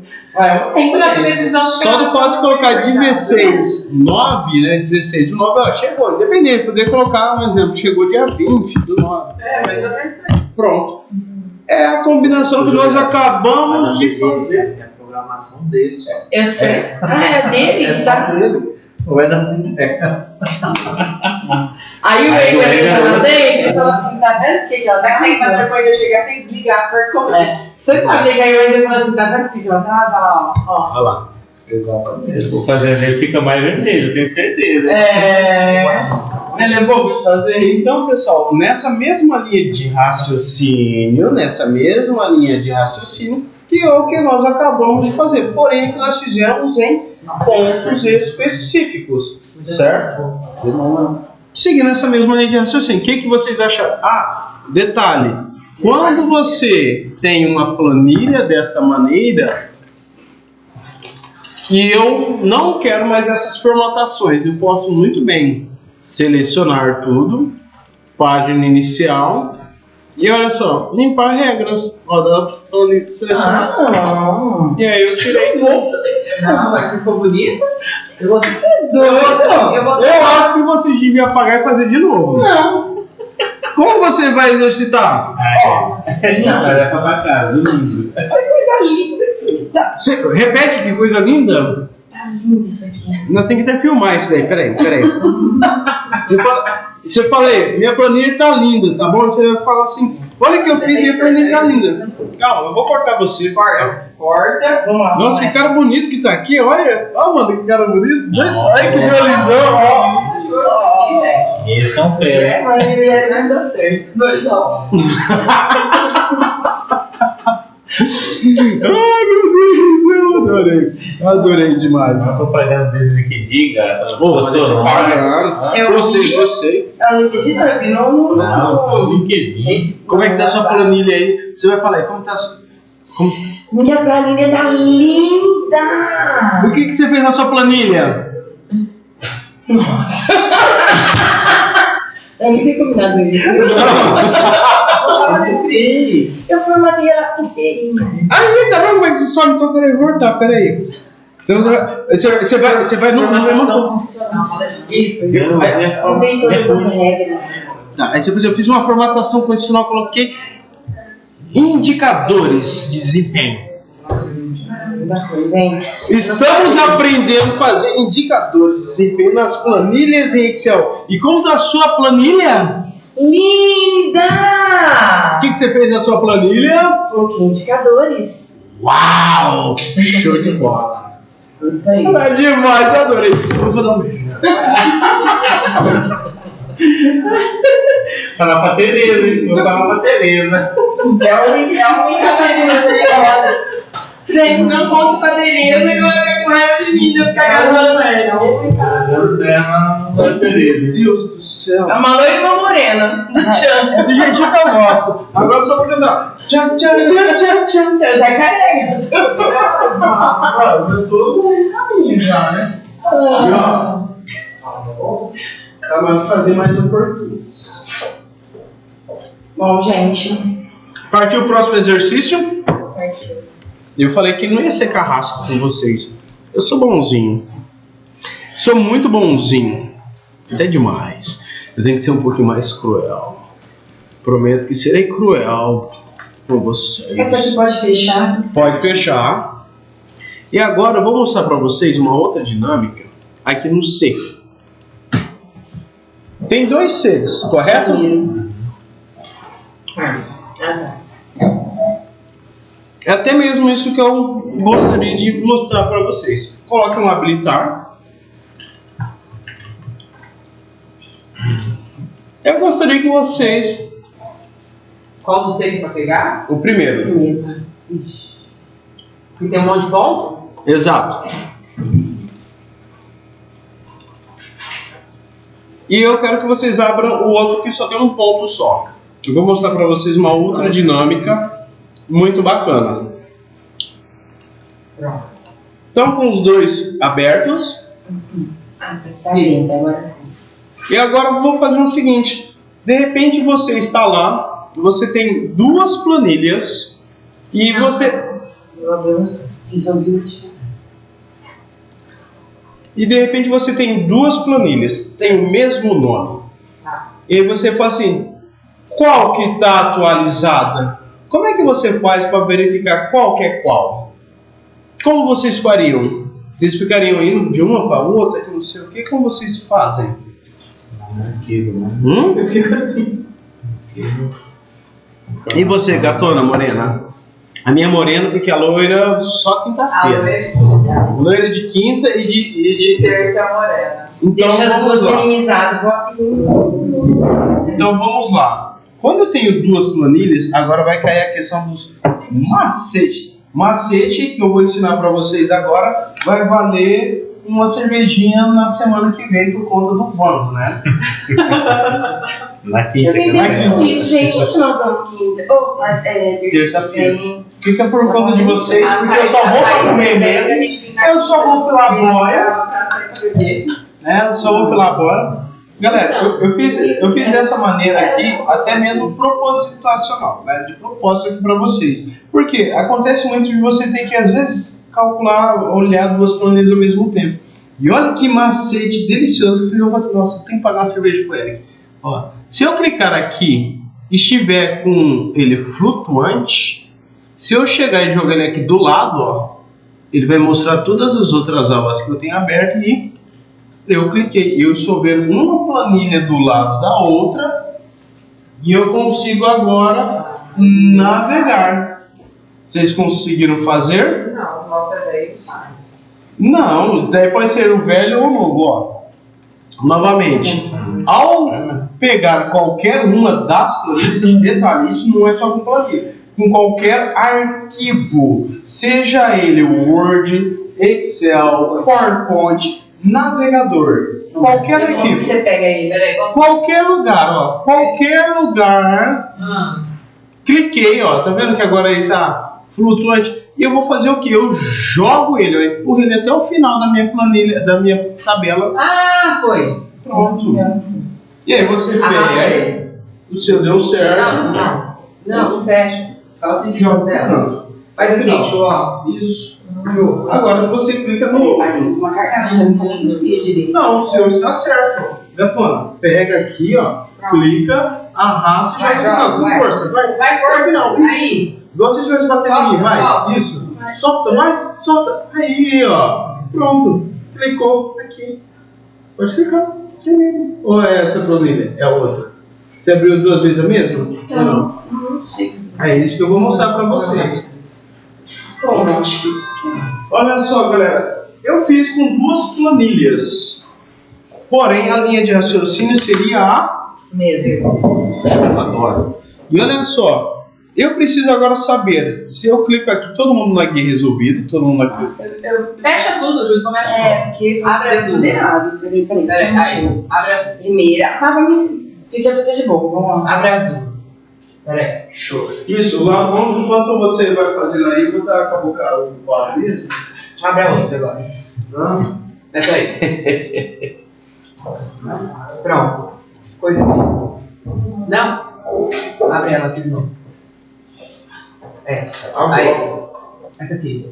Tem Na televisão. Só do fato de colocar 16/9, né? 16/9, ó, chegou. Independente, poder colocar um exemplo, chegou dia 20/9. É, mas eu pensei. Pronto. É a combinação que nós acabamos de fazer. É a programação deles. Eu sei. Ah, é dele? É só dele. Não é das entregas. Aí o Edgar lá dentro e fala assim, tá vendo o que ela tá Mas fazendo? depois de eu chegar sem desligar, por conta. Você sabe que aí o Edgar fala assim, tá vendo o que ela tá fazendo? Olha lá, ó. Olha lá. Exatamente. Se eu for fazendo ele, fica mais vermelho, eu tenho certeza. Ele é bobo de fazer. Então, pessoal, nessa mesma linha de raciocínio, que é o que nós acabamos de fazer. Porém, que nós fizemos em pontos específicos, certo? Seguindo essa mesma linha de raciocínio, o que vocês acharam? Ah, detalhe, quando você tem uma planilha desta maneira, e eu não quero mais essas formatações, eu posso muito bem selecionar tudo, página inicial, e olha só, limpar regras, ó, dá pra selecionar. não. E aí eu tirei novo. Não, mas ficou bonito. Eu vou Eu acho que vocês deviam apagar e fazer de novo. Não. Como você vai exercitar? Não, vai levar pra casa, domingo. Olha que coisa linda isso. Você, repete, que coisa linda. Tá lindo isso aqui. Nós temos que até filmar isso daí, peraí. Se eu falei, minha planilha tá linda, tá bom? Você vai falar assim, olha que eu fiz, minha planilha tá linda. Calma, eu vou cortar você. Corta. Vamos lá. Nossa, que cara bonito que tá aqui, olha. Ó, mano, que cara bonito. Olha que meu lindão, ó. Eles são férias. Mas ele não deu certo. 2 ó. Ai, meu Deus do céu, adorei demais. Uma propaganda dele que diga. Gostou? Não? Gostei. Ah, no LinkedIn não, eu vi no... Não, no LinkedIn. Como é que tá a sua planilha aí? Você vai falar aí, como tá a sua... Minha planilha tá linda! O que você fez na sua planilha? Eu não tinha combinado isso. Eu formatei ela inteirinha. Aí, tá vendo como é que você sobe? Então, peraí, vou voltar, peraí. Então, você vai no... Isso. Eu Tem todas as regras. Tá, aí eu fiz uma formatação condicional, coloquei indicadores de desempenho. Muita coisa, hein? Estamos aprendendo a fazer indicadores de desempenho nas planilhas em Excel. E como tá a sua planilha? Linda! O que você fez na sua planilha? Coloquei indicadores. Uau! Show de bola! Isso aí. É demais, eu adorei. Eu vou dar um beijo. Falar pra Tereza, hein? Vou falar pra Tereza. É um Gente, não conte com a Tereza que vai ficar com raiva de mim, eu ficar gravando ela. Pra Tereza. Meu Deus do céu. É uma loira e uma morena, do Tchan. Gente, eu gosto. Agora eu só vou cantar. Tchan, tchan, tchan, tchan, tchan. Seu jacaré. Eu tô no caminho já, né? E ó. Vamos fazer mais um percurso. Bom, gente. Partiu o próximo exercício? Partiu. Eu falei que não ia ser carrasco com vocês. Eu sou bonzinho. Sou muito bonzinho. Até demais. Eu tenho que ser um pouquinho mais cruel. Prometo que serei cruel com vocês. Essa aqui pode fechar? Tudo certo. Pode fechar. E agora eu vou mostrar para vocês uma outra dinâmica aqui no C. Tem dois Cs, correto? É até mesmo isso que eu gostaria de mostrar para vocês. Coloque um habilitar. Eu gostaria que vocês... Qual do C que pra pegar? O primeiro. Ixi. E tem um monte de ponto? Exato. E eu quero que vocês abram o outro que só tem um ponto só. Eu vou mostrar para vocês uma outra dinâmica muito bacana. Pronto. Então, com os dois abertos. Tá lindo, agora sim. E agora eu vou fazer o seguinte. De repente você está lá, você tem duas planilhas e você... Eu abri uns. Resolvi isso. E de repente você tem duas planilhas, tem o mesmo nome. E aí você fala assim, qual que está atualizada? Como é que você faz para verificar qual que é qual? Como vocês fariam? Vocês ficariam indo de uma para outra, que não sei o que, como vocês fazem? Arquivo, né? Eu fico assim. E você, gatona morena? A minha morena, porque a loira só A quinta-feira. Loira de quinta e de... terça é morena. Então Deixa as vamos duas lá. minimizadas. Vou abrir. Então vamos lá. Quando eu tenho duas planilhas, agora vai cair a questão dos macete. Macete que eu vou ensinar para vocês agora vai valer uma cervejinha na semana que vem por conta do Vando, né? Na Eu quinta. nem pensei nisso, gente. Hoje nós vamos quinta. Oh, Terça-feira. terça-feira. Fica por conta de vocês, porque eu só vou pra comer mesmo. Eu só vou filar boia. Né? Eu só vou filar boia. Galera, eu fiz dessa maneira aqui, até mesmo propositacional, né? De propósito aqui para vocês. Porque acontece muito de você ter que, às vezes, calcular, olhar duas planilhas ao mesmo tempo. E olha que macete delicioso que vocês vão falar assim, nossa, tem que pagar uma cerveja pro Eric. Ó, se eu clicar aqui e estiver com ele flutuante, se eu chegar e jogar ele aqui do lado, ó, ele vai mostrar todas as outras abas que eu tenho aberto e eu cliquei. Eu estou vendo uma planilha do lado da outra e eu consigo agora navegar. Vocês conseguiram fazer? Não, o nosso é 10 faz. Não, isso daí pode ser o velho ou o novo, ó. Novamente, ao pegar qualquer uma das planilhas, detalhe, isso não é só com planilha, com qualquer arquivo, seja ele Word, Excel, PowerPoint, navegador, qualquer Como que arquivo, você pega aí? Peraí, vamos... qualquer lugar, ó, qualquer lugar, cliquei, ó, tá vendo que agora ele tá flutuante? E eu vou fazer o que? Eu jogo ele, eu empurro ele até o final da minha planilha, da minha tabela. Ah, foi. Pronto. E aí você vê, aí o seu deu certo. Não, fecha. Ela tem que jogar no canto. Faz assim, Não. Ju, ó. Isso. Ju. Agora você clica no outro. Uma carcada, não sei nem o que direito. Não, o seu está certo. Ó. Gatona, pega aqui, ó. Clica, arrasta e Vai, joga no canto. Com vai. força, vai. Vai, Até o final. Isso. Aí. Igual se estivesse batendo em mim, vai. Isso. Solta, vai, solta. Aí, ó. Pronto. Clicou aqui. Pode clicar. Sim mesmo. Ou é essa planilha? É a outra. Você abriu 2 vezes a mesma? Ou não? Não sei. É isso que eu vou mostrar pra vocês. Bom, acho que. Olha só, galera. Eu fiz com 2 planilhas. Porém, a linha de raciocínio seria a... Eu adoro. E olha só. Eu preciso agora saber se eu clico aqui, todo mundo na guia resolvido, todo mundo aqui. Nossa, eu. Fecha tudo, Júlio, começa de novo. Porque Abre as tudo duas. errado. Peraí, só um Aí, minutinho. abre as duas. Primeira. Ah, vai me. Fica tudo de boa, vamos lá. Abre as duas. Peraí. Show. Isso, lá vamos, enquanto você vai fazendo aí, eu vou estar com a boca ocupada mesmo. Abre a outra agora. Não. Essa aí. Pronto. Coisa boa. Não? Abre ela aqui de novo. Essa. Aí. Essa aqui.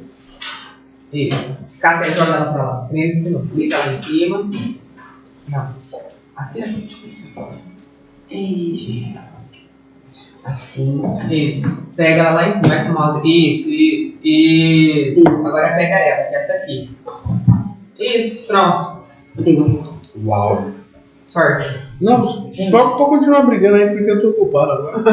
Isso. Cata e joga ela pra lá. Prende em cima. Clica lá em cima. Não. Aqui a gente. E... Assim. Isso. Pega ela lá em cima. Vai com o mouse. Isso. Agora pega ela, que é essa aqui. Isso. Pronto. Deu. Uau. Sorte. Não, pode continuar brigando aí porque eu tô ocupado agora.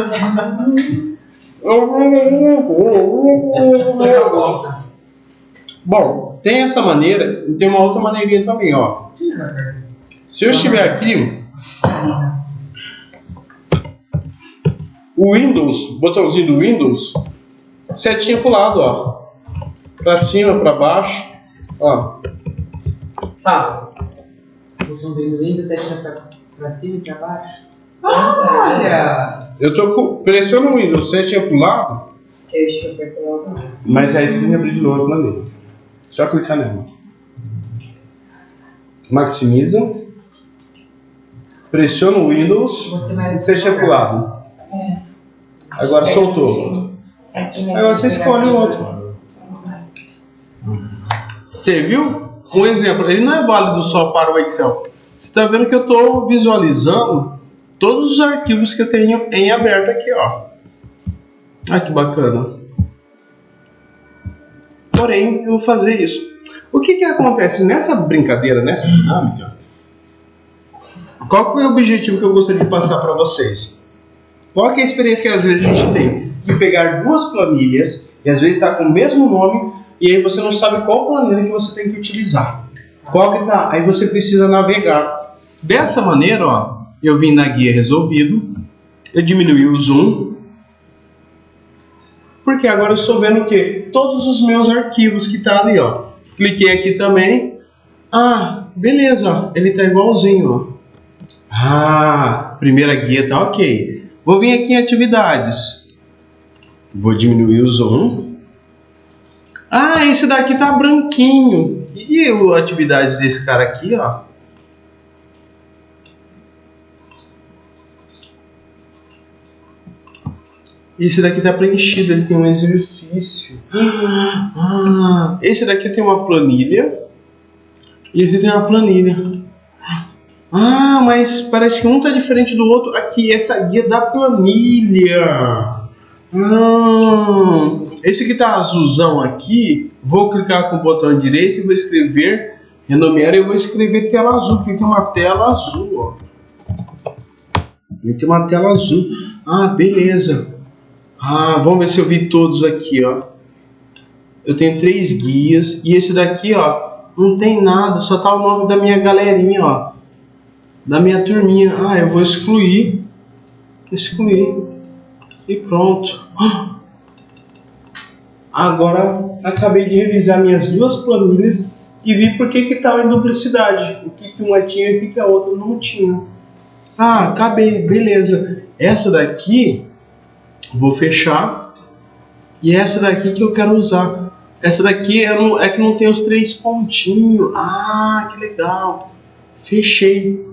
Bom, tem essa maneira e tem uma outra maneirinha também, ó. Se eu estiver aqui, o Windows, botãozinho do Windows, setinha pro lado, ó. Pra cima, pra baixo, ó. Fala. Botão dele do Windows, setinha pra cima e pra baixo. Olha! Eu tô pressiono o Windows, setinha pro lado, Deixa eu apertar logo. mas aí você tem que abrir de novo a planilha. Só clicar nela. Maximiza. Pressiona o Windows, Você vai setinha pro lado. Agora soltou. Agora você escolhe o outro. Você viu? Um exemplo, ele não é válido só para o Excel. Você está vendo que eu estou visualizando todos os arquivos que eu tenho em aberto aqui, ó. Ah, que bacana. Porém, eu vou fazer isso. O que que acontece nessa brincadeira, nessa dinâmica? Qual foi o objetivo que eu gostaria de passar para vocês? Qual que é a experiência que às vezes a gente tem? De pegar 2 planilhas e às vezes está com o mesmo nome e aí você não sabe qual planilha que você tem que utilizar. Qual que tá? Aí você precisa navegar. Dessa maneira, ó, eu vim na guia resolvido, eu diminuí o zoom, porque agora eu estou vendo o quê? Todos os meus arquivos que tá ali, ó. Cliquei aqui também. Ah, beleza, ó, ele tá igualzinho, ó. Ah, primeira guia tá ok. Vou vir aqui em atividades. Vou diminuir o zoom. Ah, esse daqui tá branquinho. E o atividades desse cara aqui, ó. Esse daqui tá preenchido, ele tem um exercício. Ah, esse daqui tem uma planilha. E esse tem uma planilha. Ah, mas parece que um tá diferente do outro. Aqui, essa guia da planilha. Esse que tá azulzão aqui, vou clicar com o botão direito e vou escrever, renomear, e eu vou escrever tela azul, porque tem uma tela azul, ó. Tem uma tela azul. Ah, beleza. Ah, vamos ver se eu vi todos aqui, ó. Eu tenho 3 guias, e esse daqui, ó, não tem nada, só tá o nome da minha galerinha, ó. Da minha turminha. Ah, eu vou excluir. E pronto. Agora acabei de revisar minhas 2 planilhas e vi por que estava em duplicidade. O que uma tinha e o que a outra não tinha. Ah, acabei, beleza. Essa daqui vou fechar. E essa daqui que eu quero usar. Essa daqui é que não tem os 3 pontinhos. Ah, que legal. Fechei.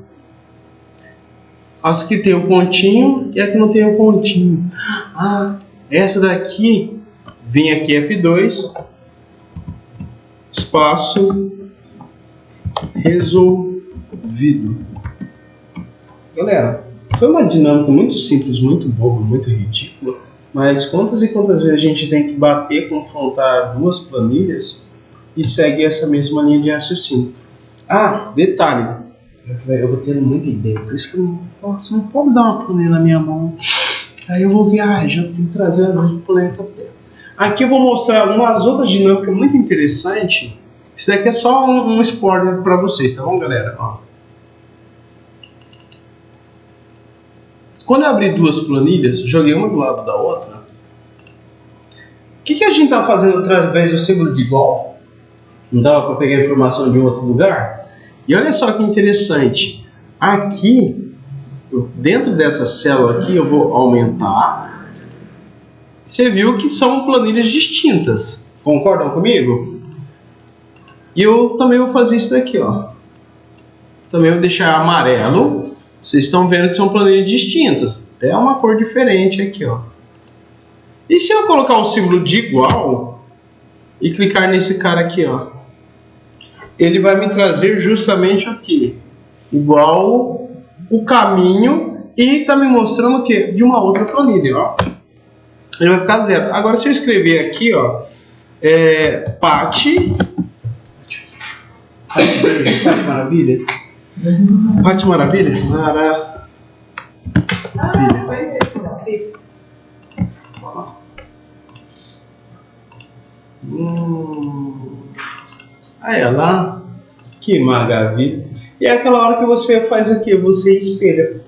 As que tem um pontinho e a que não tem um pontinho. Ah, essa daqui, vem aqui F2, espaço, resolvido. Galera, foi uma dinâmica muito simples, muito boba, muito ridícula. Mas quantas e quantas vezes a gente tem que bater, confrontar duas planilhas e segue essa mesma linha de raciocínio? Ah, detalhe, eu vou tendo muita ideia, por isso que nossa, não pode dar uma planilha na minha mão. Aí eu vou viajar, eu tenho que trazer às vezes o planeta Terra. Aqui eu vou mostrar umas outras dinâmicas muito interessantes. Isso daqui é só um spoiler para vocês, tá bom, galera? Ó. Quando eu abri duas planilhas, joguei uma do lado da outra. O que a gente está fazendo através do símbolo de igual? Não dava para pegar informação de um outro lugar? E olha só que interessante. Aqui, dentro dessa célula aqui, eu vou aumentar. Você viu que são planilhas distintas. Concordam comigo? E eu também vou fazer isso daqui, ó. Também vou deixar amarelo. Vocês estão vendo que são planilhas distintas. Até uma cor diferente aqui, ó. E se eu colocar o símbolo de igual e clicar nesse cara aqui, ó, ele vai me trazer justamente aqui, igual o caminho, e tá me mostrando o quê? De uma outra planilha, ó. Ele vai ficar zero. Agora se eu escrever aqui, ó, Pati Maravilha. Pati Maravilha? Maravilha. Aí ela, que maravilha. E é aquela hora que você faz o que? Você espelha.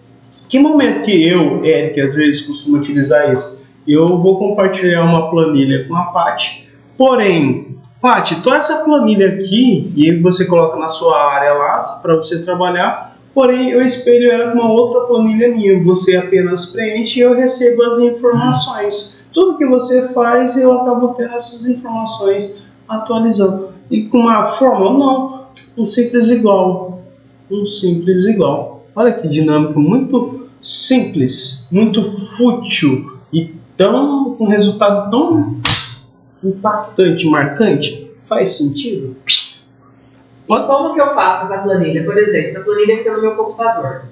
Que momento que eu, Eric, às vezes costumo utilizar isso? Eu vou compartilhar uma planilha com a Pati, porém, Pati, toda essa planilha aqui, e você coloca na sua área lá para você trabalhar, porém eu espelho ela com uma outra planilha minha. Você apenas preenche e eu recebo as informações. Tudo que você faz, eu acabo tendo essas informações atualizando. E com uma fórmula, não, um simples igual. Um simples igual. Olha que dinâmica muito simples, muito fútil e com um resultado tão impactante, marcante. Faz sentido? E como que eu faço com essa planilha? Por exemplo, essa planilha fica no meu computador.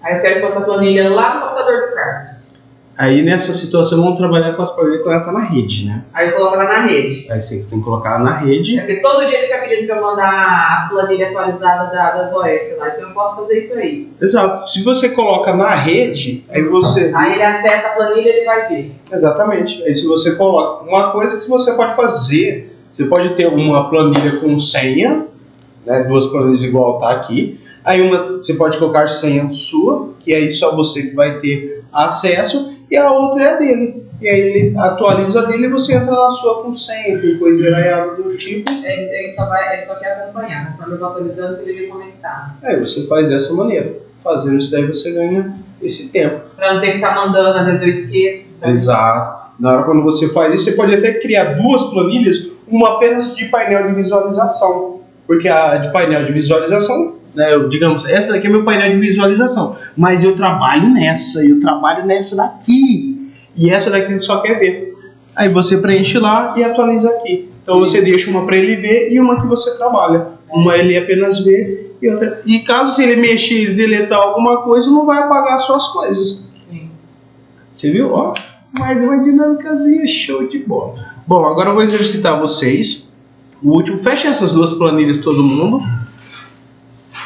Aí eu quero pôr essa planilha lá no computador do Carlos. Aí nessa situação vamos trabalhar com as planilhas quando ela está na rede, né? Aí eu coloco ela na rede. Aí você tem que colocar ela na rede. É porque todo dia ele fica pedindo para eu mandar a planilha atualizada das OS lá, então eu posso fazer isso aí. Exato. Se você coloca na rede, aí você... Aí ele acessa a planilha e ele vai ver. Exatamente. Aí se você coloca... Uma coisa que você pode fazer, você pode ter uma planilha com senha, né? Duas planilhas igual tá aqui. Aí uma você pode colocar senha sua, que aí só você que vai ter acesso, e a outra é a dele. E aí ele atualiza a dele e você entra na sua com senha, com coisa errada do tipo. Ele só quer acompanhar, conforme eu vou atualizando, ele vem conectar. Aí você faz dessa maneira. Fazendo isso daí você ganha esse tempo. Pra não ter que ficar mandando, às vezes eu esqueço. Então... Exato. Na hora quando você faz isso, você pode até criar duas planilhas, uma apenas de painel de visualização. Porque a de painel de visualização, né, digamos, essa daqui é meu painel de visualização, mas eu trabalho nessa daqui, e essa daqui ele só quer ver. Aí você preenche lá e atualiza aqui. Então você deixa uma para ele ver e uma que você trabalha. Uma ele apenas vê e outra. E caso se ele mexer e deletar alguma coisa, não vai apagar as suas coisas. Sim. Você viu? Ó, mais uma dinâmicazinha, show de bola. Bom, agora eu vou exercitar vocês. O último, fecha essas duas planilhas todo mundo.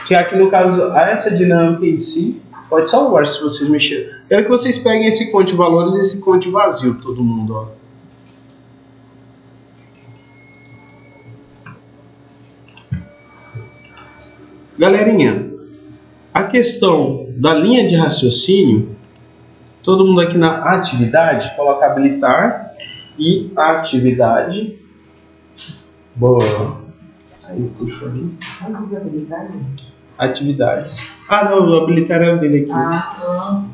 Que aqui no caso, essa dinâmica em si, pode salvar se vocês mexerem. Quero que vocês peguem esse conte de valores e esse conte vazio, todo mundo, ó. Galerinha, a questão da linha de raciocínio, todo mundo aqui na atividade, coloca habilitar e atividade. Boa. Aí puxa ali. Vamos fazer habilitar? Atividades. Ah, não, o habilitar é o dele aqui. Ah,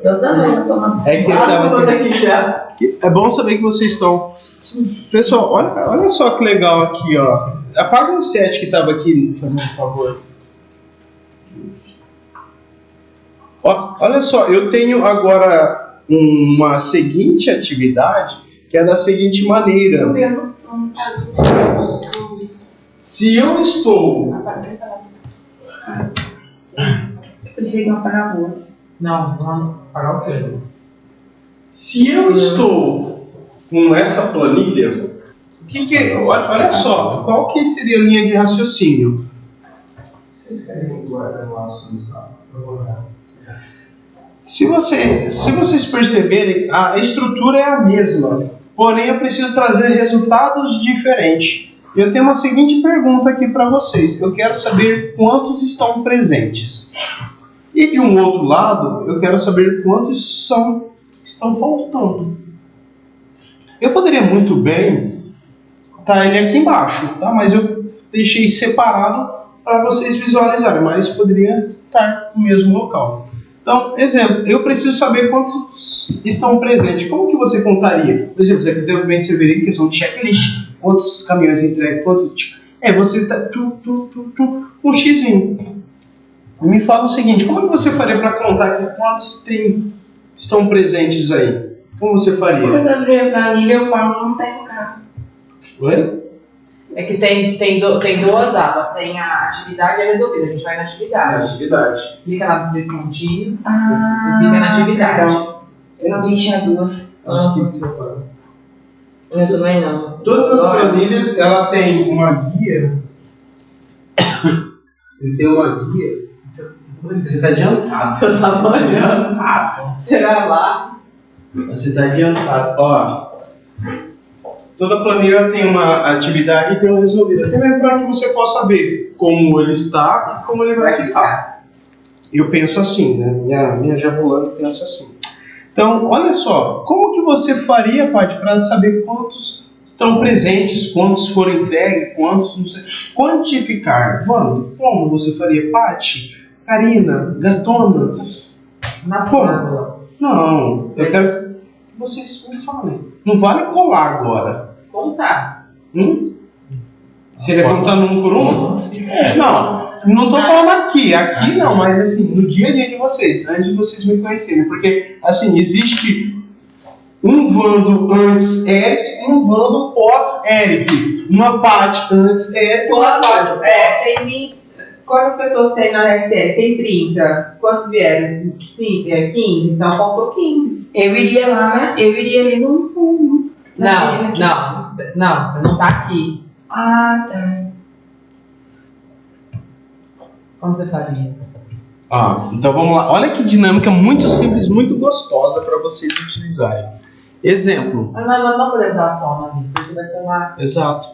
Eu também, eu tô na... É que ele tava aqui. aqui já. É bom saber que vocês estão. Pessoal, olha só que legal aqui, ó. Apaga o set que tava aqui, fazendo um favor. Ó, olha só, eu tenho agora uma seguinte atividade que é da seguinte maneira. Se eu estou... Pensei que ia apagar o outro. Não, vamos pagar o quê? Se eu estou com essa planilha, olha só, qual que seria a linha de raciocínio? Se vocês perceberem, a estrutura é a mesma, porém eu preciso trazer resultados diferentes. Eu tenho uma seguinte pergunta aqui para vocês. Eu quero saber quantos estão presentes. E de um outro lado, eu quero saber quantos estão faltando. Eu poderia muito bem botar ele aqui embaixo, tá? Mas eu deixei separado para vocês visualizarem, mas poderia estar no mesmo local. Então, exemplo, eu preciso saber quantos estão presentes. Como que você contaria? Por exemplo, você deve bem saber em questão de checklist. Quantos caminhões entregue, quantos... você tá... um xizinho. Me fala o seguinte, como que você faria para contar aqui quantos estão presentes aí? Como você faria? Quando eu abrir a planilha, o Paulo não tem o carro. Oi? É que tem duas abas. Tem a atividade e a resolvida. A gente vai na atividade. Atividade. Clica lá nos três pontinhos Ah, e fica na atividade. legal. Eu não vi, tinha duas. Eu também não. Todas as planilhas, ela tem uma guia. Ele tem uma guia. Você está adiantado. Eu tava olhando. Será lá? Você está adiantado. Ó, toda planilha tem uma atividade e tem uma resolvida. Também para que você possa ver como ele está e como ele vai ficar. Eu penso assim, né? Minha Jabulani pensa assim. Então, olha só, como que você faria, Paty, para saber quantos estão presentes, quantos foram entregues, quantos não sei. Quantificar. Vamos, como você faria, Paty, Karina, Gastona? Na Como? fórmula. Não, eu quero que vocês me falem. Não vale colar agora. Contar. Você quer contar um por um? É, Não tô falando aqui não, mas assim, no dia a dia de vocês, antes de vocês me conhecerem, porque assim, existe um Vando antes Eric e um Vando pós Eric, uma Paty antes Eric e uma Paty Tem quantas pessoas tem na SL? Tem 30. Quantos vieram? 15? Então faltou 15. Eu iria lá, né? Eu iria ali no... Não, você não tá aqui. Ah, tá. Como você faria? Então vamos lá. Olha que dinâmica muito simples, muito gostosa para vocês utilizarem. Exemplo. Mas nós não podemos usar a soma ali, porque vai somar Exato.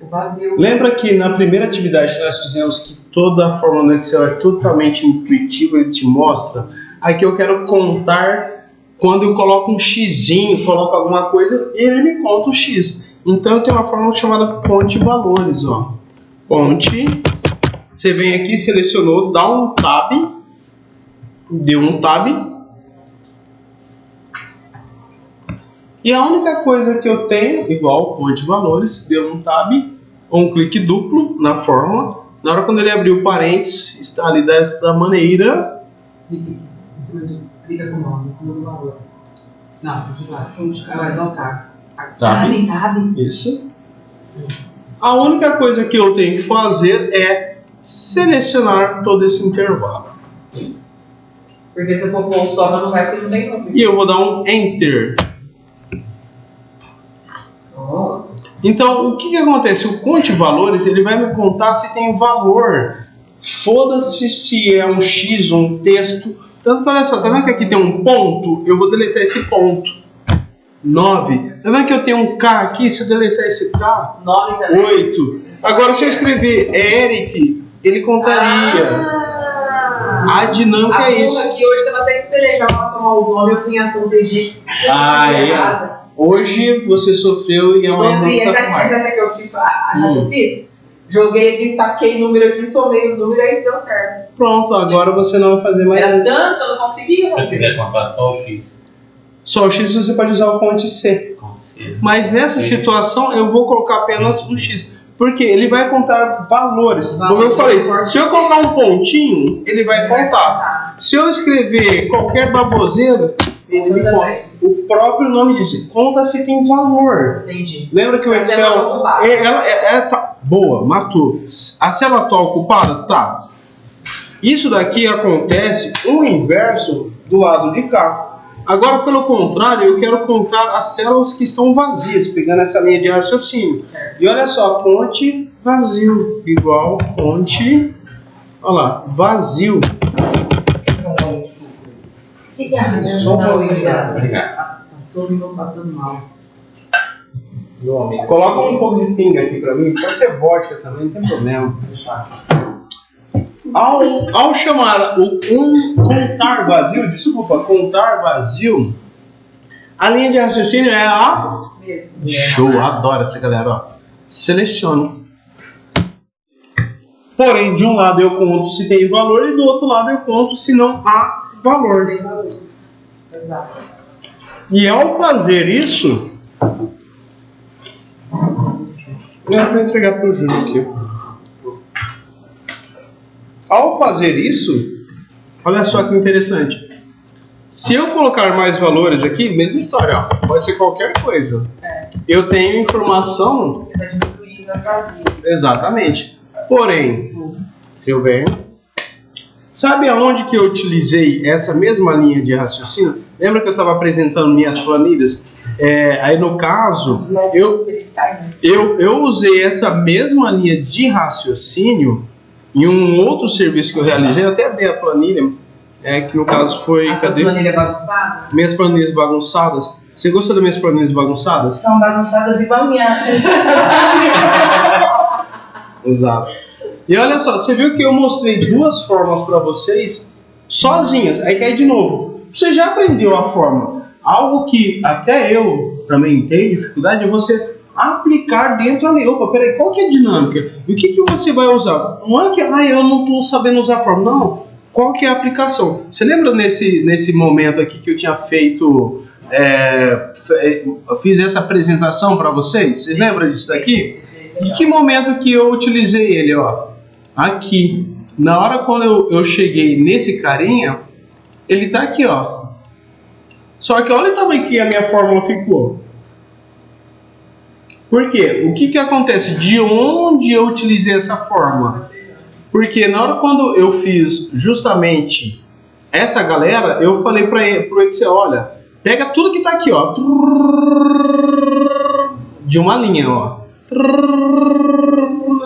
o vazio. Lembra que na primeira atividade que nós fizemos que toda a fórmula do Excel é totalmente intuitiva, ele te mostra? Aqui eu quero contar quando eu coloco um xizinho, coloco alguma coisa, ele me conta o x. Então eu tenho uma fórmula chamada ponte valores, ó. Ponte, você vem aqui, selecionou, dá um tab, deu um tab. E a única coisa que eu tenho, igual ponte valores, deu um tab, ou um clique duplo na fórmula. Na hora quando ele abrir o parênteses, está ali dessa maneira. Clica com o mouse, em cima do valor. Não, vai não tá. Tab. Isso. A única coisa que eu tenho que fazer é selecionar todo esse intervalo. Porque se eu for pôr um soma, não vai, porque não tem como. E eu vou dar um Enter. Então, o que acontece? O conte valores, ele vai me contar se tem valor. Foda-se se é um X ou um texto. Tanto que, olha só, tá vendo que aqui tem um ponto? Eu vou deletar esse ponto. 9. Tá vendo que eu tenho um K aqui? Se eu deletar esse K, 9 também. 8. Agora, se eu escrever Eric, ele contaria. A dinâmica é isso. Aqui hoje tava até que pelejar pra somar os nomes, eu fui em ação, tem gente. Hoje você sofreu e amanhã não sofre mais. Essa que eu fiz. Joguei aqui, taquei número aqui, somei os números aí deu certo. Pronto, agora você não vai fazer mais Era isso. tanto, eu não conseguia. Se eu quiser contar só o X. Só o X você pode usar o conte C. Mas nessa situação eu vou colocar apenas um X. Porque ele vai contar valores. Como eu falei, se eu colocar um pontinho, ele vai contar. Se eu escrever qualquer baboseira, ele me conta. O próprio nome diz, conta se tem valor. Entendi. Lembra que o Excel... Boa, matou. A célula atual ocupada? Tá. Isso daqui acontece o inverso do lado de cá. Agora, pelo contrário, eu quero contar as células que estão vazias, pegando essa linha de raciocínio. E olha só, conte vazio igual conte, olha lá, vazio. Obrigado. Tá todo mundo passando mal. Coloca um pouco de pinga aqui pra mim, pode ser vodka também, não tem problema. Ao chamar contar vazio, a linha de raciocínio é a... Show, adoro essa galera, ó. Seleciono. Porém, de um lado eu conto se tem valor e do outro lado eu conto se não há valor. Exato. E ao fazer isso... Eu vou entregar para o Júnior aqui. Ao fazer isso, olha só que interessante. Se eu colocar mais valores aqui, mesma história, ó, pode ser qualquer coisa. Eu tenho informação... Vai diminuindo as vazias. Exatamente. Porém, se eu venho... Sabe aonde que eu utilizei essa mesma linha de raciocínio? Lembra que eu estava apresentando minhas planilhas? Aí no caso, eu usei essa mesma linha de raciocínio em um outro serviço que eu realizei, eu até abri a planilha, que no caso foi... As suas planilhas bagunçadas? Minhas planilhas bagunçadas. Você gostou das minhas planilhas bagunçadas? São bagunçadas igual minhas. Exato. E olha só, você viu que eu mostrei duas formas para vocês sozinhas. Aí cai de novo. Você já aprendeu a forma. Algo que até eu também tenho dificuldade é você aplicar dentro da lei. Opa, peraí, qual que é a dinâmica? E o que você vai usar? Não é que eu não estou sabendo usar a forma. Não. Qual que é a aplicação? Você lembra nesse momento aqui que eu tinha feito... eu fiz essa apresentação para vocês? Vocês lembram disso daqui? Em que momento que eu utilizei ele? Ó, aqui. Na hora quando eu cheguei nesse carinha, ele tá aqui, ó. Só que olha o tamanho que a minha fórmula ficou. Por quê? O que acontece? De onde eu utilizei essa fórmula? Porque na hora quando eu fiz justamente essa galera, eu falei para o Excel, olha, pega tudo que tá aqui, ó. De uma linha, ó.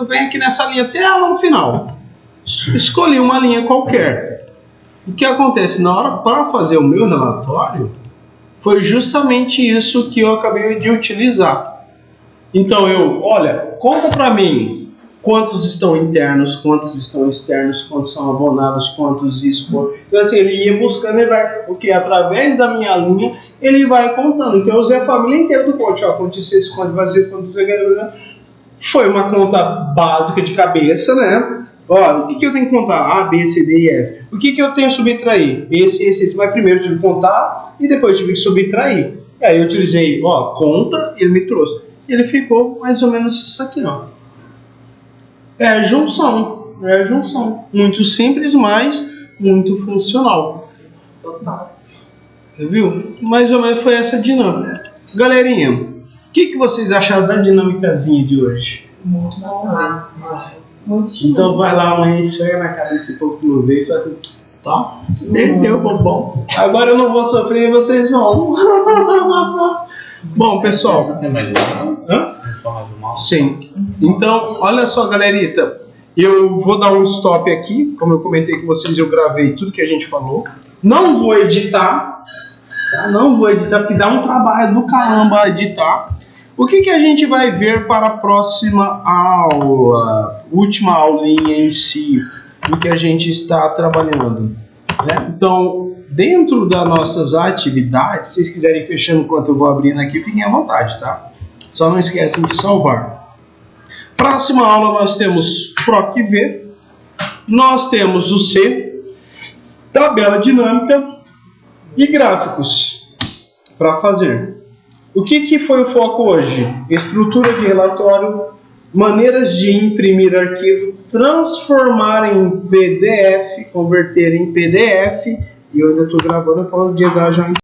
Vem aqui nessa linha até lá no final. Escolhi uma linha qualquer. O que acontece? Na hora para fazer o meu relatório, foi justamente isso que eu acabei de utilizar. Então olha, conta para mim quantos estão internos, quantos estão externos, quantos são abonados, quantos isso. Então assim, ele ia buscando e vai, porque através da minha linha ele vai contando. Então eu usei a família inteira do conte, ó, conte esse conte vazio, conte foi uma conta básica de cabeça, né? Ó, o que eu tenho que contar? A, B, C, D e F. O que eu tenho que subtrair? Esse. Mas primeiro eu tive que contar e depois eu tive que subtrair. E aí eu utilizei, ó, conta e ele me trouxe. Ele ficou mais ou menos isso aqui, ó. É junção. Muito simples, mas muito funcional. Total. Você viu? Mais ou menos foi essa dinâmica. Galerinha, o que vocês acharam da dinâmicazinha de hoje? Muito bom. Muito Então vai lá amanhã e esfrega na cara desse povo que não veio e fala assim, tá? Perdeu, bom. Agora eu não vou sofrer e vocês vão. Bom, pessoal. Tem mais um? Hã? Só mais um? Sim. Então, olha só, galerita. Eu vou dar um stop aqui. Como eu comentei com vocês, eu gravei tudo que a gente falou. Não vou editar. Tá? Não vou editar, porque dá um trabalho do caramba editar. O que a gente vai ver para a próxima aula? Última aulinha em si, do que a gente está trabalhando. Né? Então, dentro das nossas atividades, se vocês quiserem ir fechando enquanto eu vou abrindo aqui, fiquem à vontade, tá? Só não esquecem de salvar. Próxima aula nós temos PROC-V, nós temos o C, tabela dinâmica e gráficos para fazer. O que foi o foco hoje? Estrutura de relatório, maneiras de imprimir arquivo, transformar em PDF, converter em PDF, e eu ainda estou gravando para o dia da já